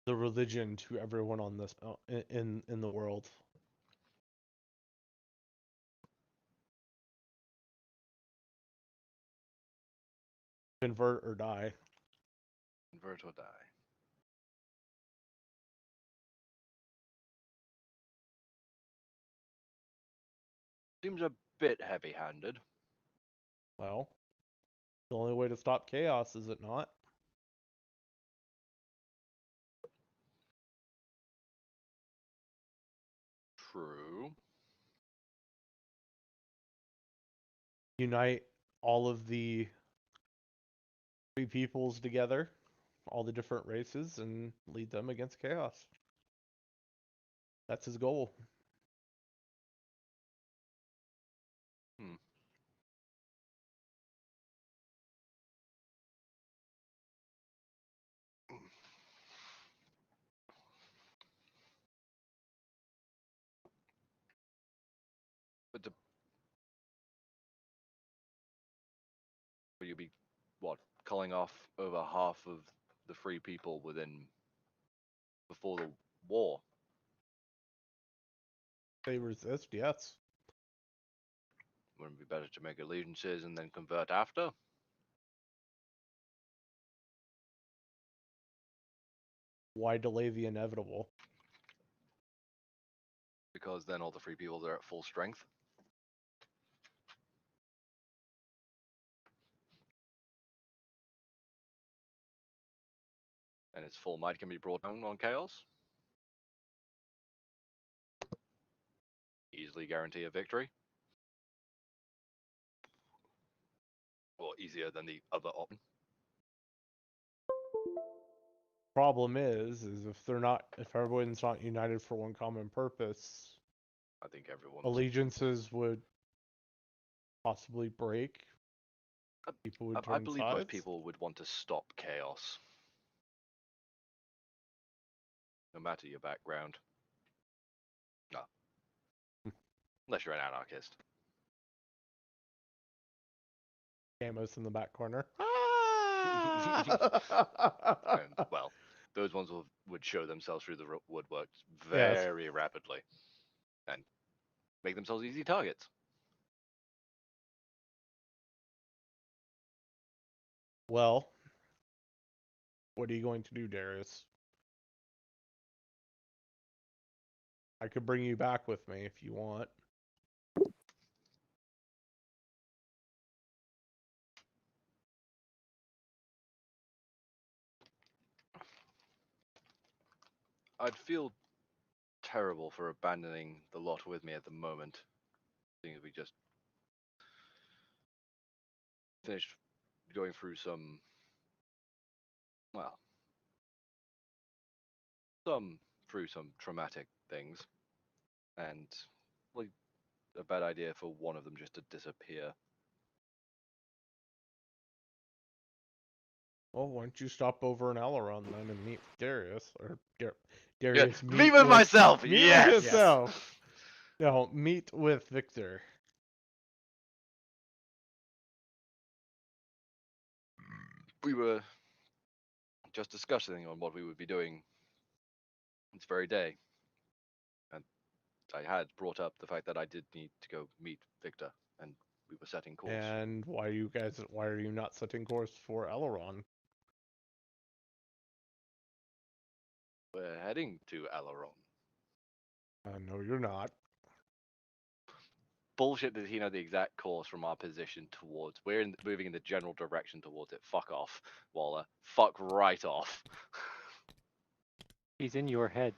the religion to everyone on this in the world. Convert or die. Convert or die. Seems a bit heavy-handed. Well, the only way to stop chaos, is it not? True. Unite all of the free peoples together, all the different races, and lead them against chaos. That's his goal. Hmm. But will you be, what, culling off over half of the free people before the war? They resist, yes. Wouldn't it be better to make allegiances and then convert after? Why delay the inevitable? Because then all the free people are at full strength. And its full might can be brought down on chaos. Easily guarantee a victory. Or easier than the other option. Problem is if everyone's not united for one common purpose, I think everyone's allegiances would possibly break. People would turn I believe most sides. people would want to stop chaos. No matter your background. No. Unless you're an anarchist. Camos in the back corner. And, well, those ones would show themselves through the woodwork Yes. very rapidly. And make themselves easy targets. Well, what are you going to do, Darius? I could bring you back with me if you want. I'd feel terrible for abandoning the lot with me at the moment. Seeing as we just finished going through some traumatic things, and like a bad idea for one of them just to disappear. Well, why don't you stop over in Aileron then and meet with Darius? Or Darius, Meet with myself. Meet Yes. with yourself. No, meet with Victor. We were just discussing on what we would be doing this very day, and I had brought up the fact that I did need to go meet Victor, and we were setting course. And why are you not setting course for Aileron? We're heading to Aileron. No, you're not. Bullshit, does he know the exact course from our position towards? We're moving in the general direction towards it. Fuck off, Waller. Fuck right off. He's in your head.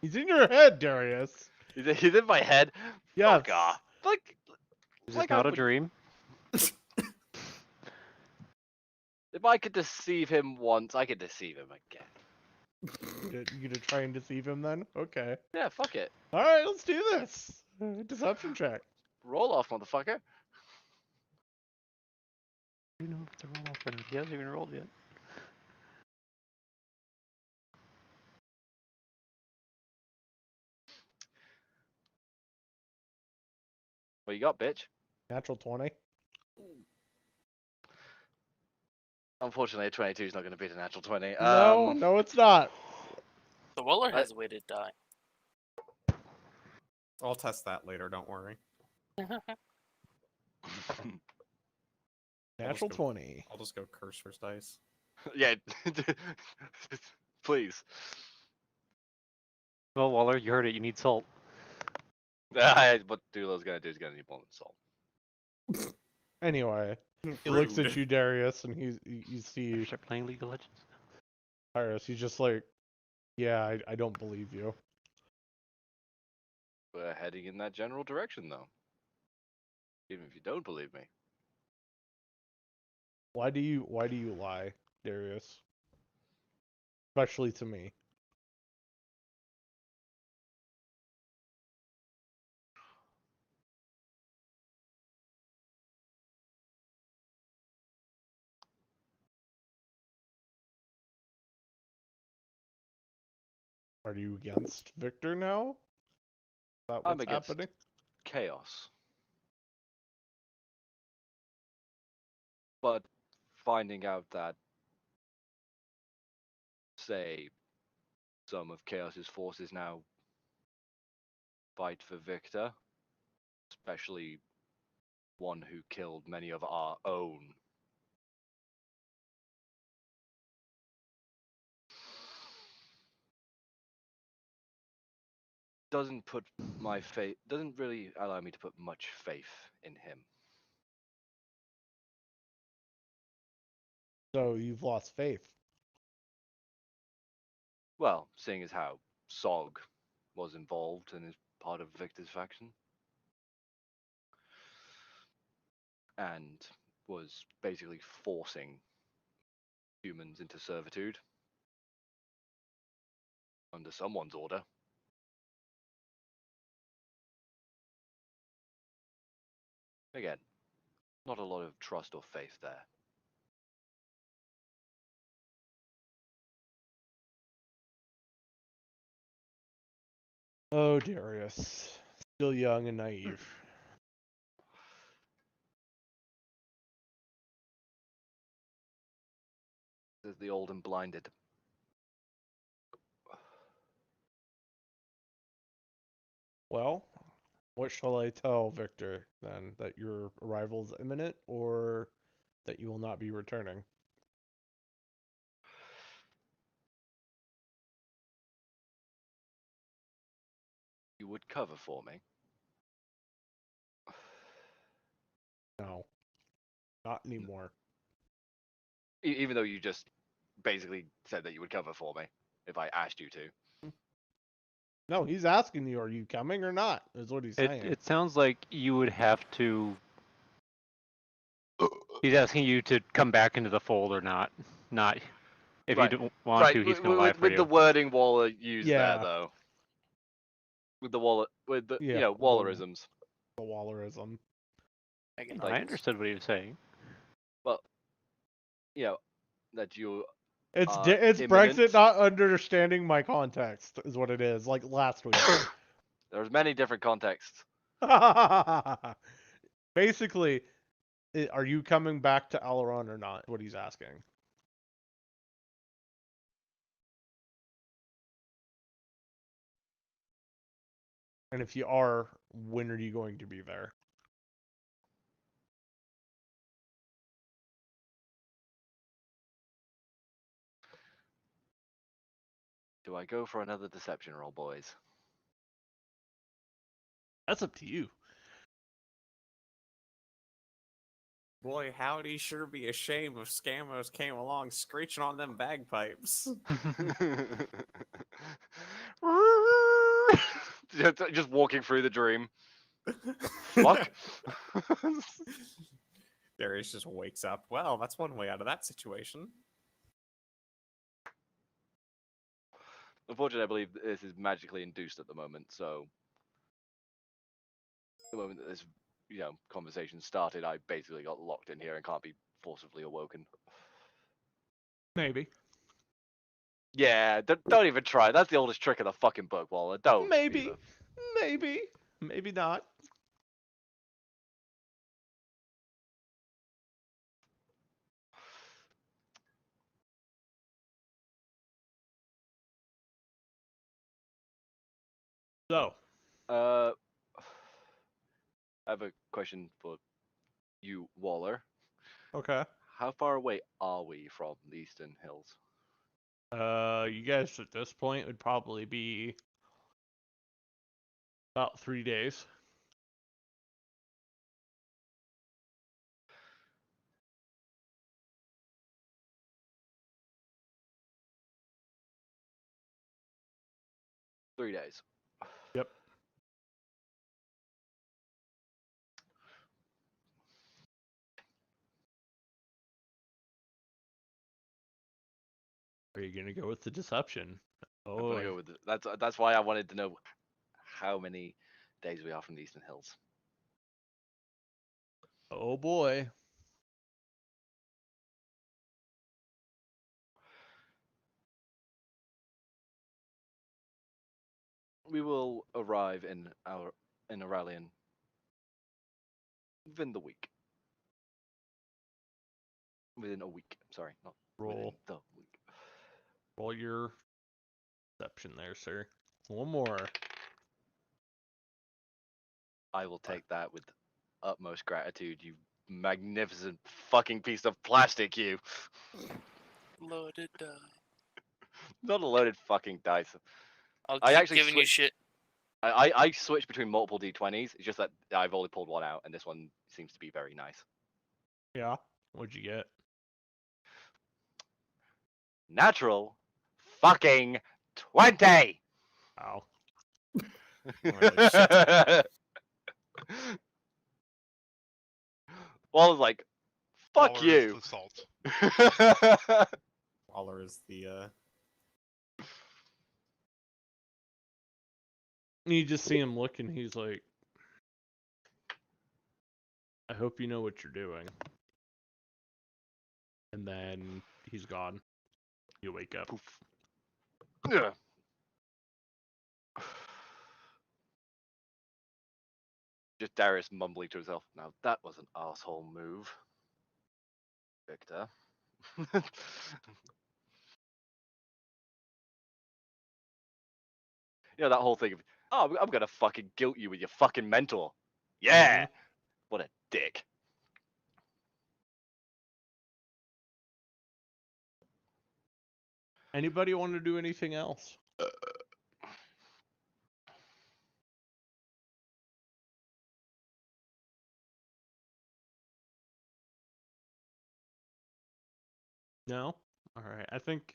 He's in your head, Darius. He's in my head. Yes. Fuck off. Is this not a dream? If I could deceive him once, I could deceive him again. You gonna try and deceive him then? Okay. Yeah, fuck it. All right, let's do this. Deception check. Roll off, motherfucker. You know if it's a roll off or not. He hasn't even rolled yet. What you got, bitch? Natural 20. Unfortunately, a 22 is not going to beat a natural 20. No, it's not. The Weller has a weighted die. I'll test that later. Don't worry. Natural go- 20. I'll just go curse first dice. Yeah. Please. Well, Waller, you heard it. You need salt. What Dulo's going to do is going to need more than salt. Anyway, he looks at Rude. you, Darius, and you see Start playing League of Legends. Iris. He's just like, yeah, I don't believe you. We're heading in that general direction, though. Even if you don't believe me. Why do you lie, Darius? Especially to me. Are you against Victor now? Is that I'm what's against happening? chaos. But finding out that, say, some of Chaos's forces now fight for Victor, especially one who killed many of our own. Doesn't really allow me to put much faith in him. So you've lost faith. Well, seeing as how Sog was involved and is part of Victor's faction. And was basically forcing humans into servitude under someone's order. Again, not a lot of trust or faith there. Oh, Darius. Still young and naive. There's the old and blinded. Well, what shall I tell Victor then? That your arrival is imminent, or that you will not be returning? You would cover for me. No, not anymore. Even though you just basically said that you would cover for me if I asked you to. No, he's asking you, are you coming or not? Is what he's saying. It sounds like you would have to. He's asking you to come back into the fold or not. Not if Right. you don't want to, he's gonna lie for with you. the wording Waller used Yeah. there, though. With the Waller, with the Yeah, the- Wallerisms. The Wallerism. I can Like- I understood what he was saying. Well, that you. It's Imminent. Brexit not understanding my context is what it is. Like last week. There's many different contexts. Basically, are you coming back to Alaron or not? What he's asking. And if you are, when are you going to be there? Do I go for another deception roll, boys? That's up to you. Boy, howdy, sure be a shame if Scamos came along screeching on them bagpipes. Just walking through the dream. Fuck. Darius just wakes up. Well, that's one way out of that situation. Unfortunately, I believe this is magically induced at the moment, so the moment that this conversation started, I basically got locked in here and can't be forcibly awoken. Maybe. Yeah, don't even try. That's the oldest trick of the fucking book, Waller. Don't. Maybe. even. Maybe. Maybe not. So, I have a question for you, Waller. okay. How far away are we from the Eastern Hills? You guys at this point would probably be about 3 days. Three days. Yep. Are you gonna go with the deception? I'm Oh, gonna go with that's why I wanted to know how many days we are from the Eastern Hills. oh boy. We will arrive in Aurelian within the week. Within a week. Sorry, not within Roll. the week. Roll your deception there, sir. One more. I will take that with utmost gratitude, you magnificent fucking piece of plastic, you. Loaded die. Not a loaded fucking dice. I'll I keep actually giving you switched- shit. I switched between multiple d20s. It's just that I've only pulled one out, and this one seems to be very nice. Yeah. What'd you get? Natural fucking 20! Wow. Holy shit. Well, I was like, fuck Waller is you. the salt. Waller is the You just see him look and he's like, I hope you know what you're doing. And then he's gone. You wake up. Ugh. Just Darius mumbling to himself. Now that was an asshole move, Victor. That whole thing of, oh, I'm gonna fucking guilt you with your fucking mentor. Yeah. What a dick. Anybody want to do anything else? No? Alright. I think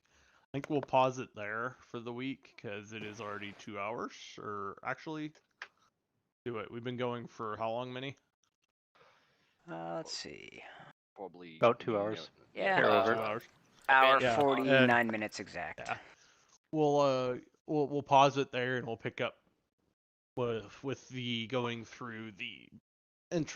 we'll pause it there for the week because it is already 2 hours. Or actually, do it. We've been going for how long, Minnie? Let's see. Probably About 2 hours. Yeah. Hair over. 2 hours. Hour Yeah, 49 minutes exact. Yeah. We'll pause it there and we'll pick up with the going through the entrance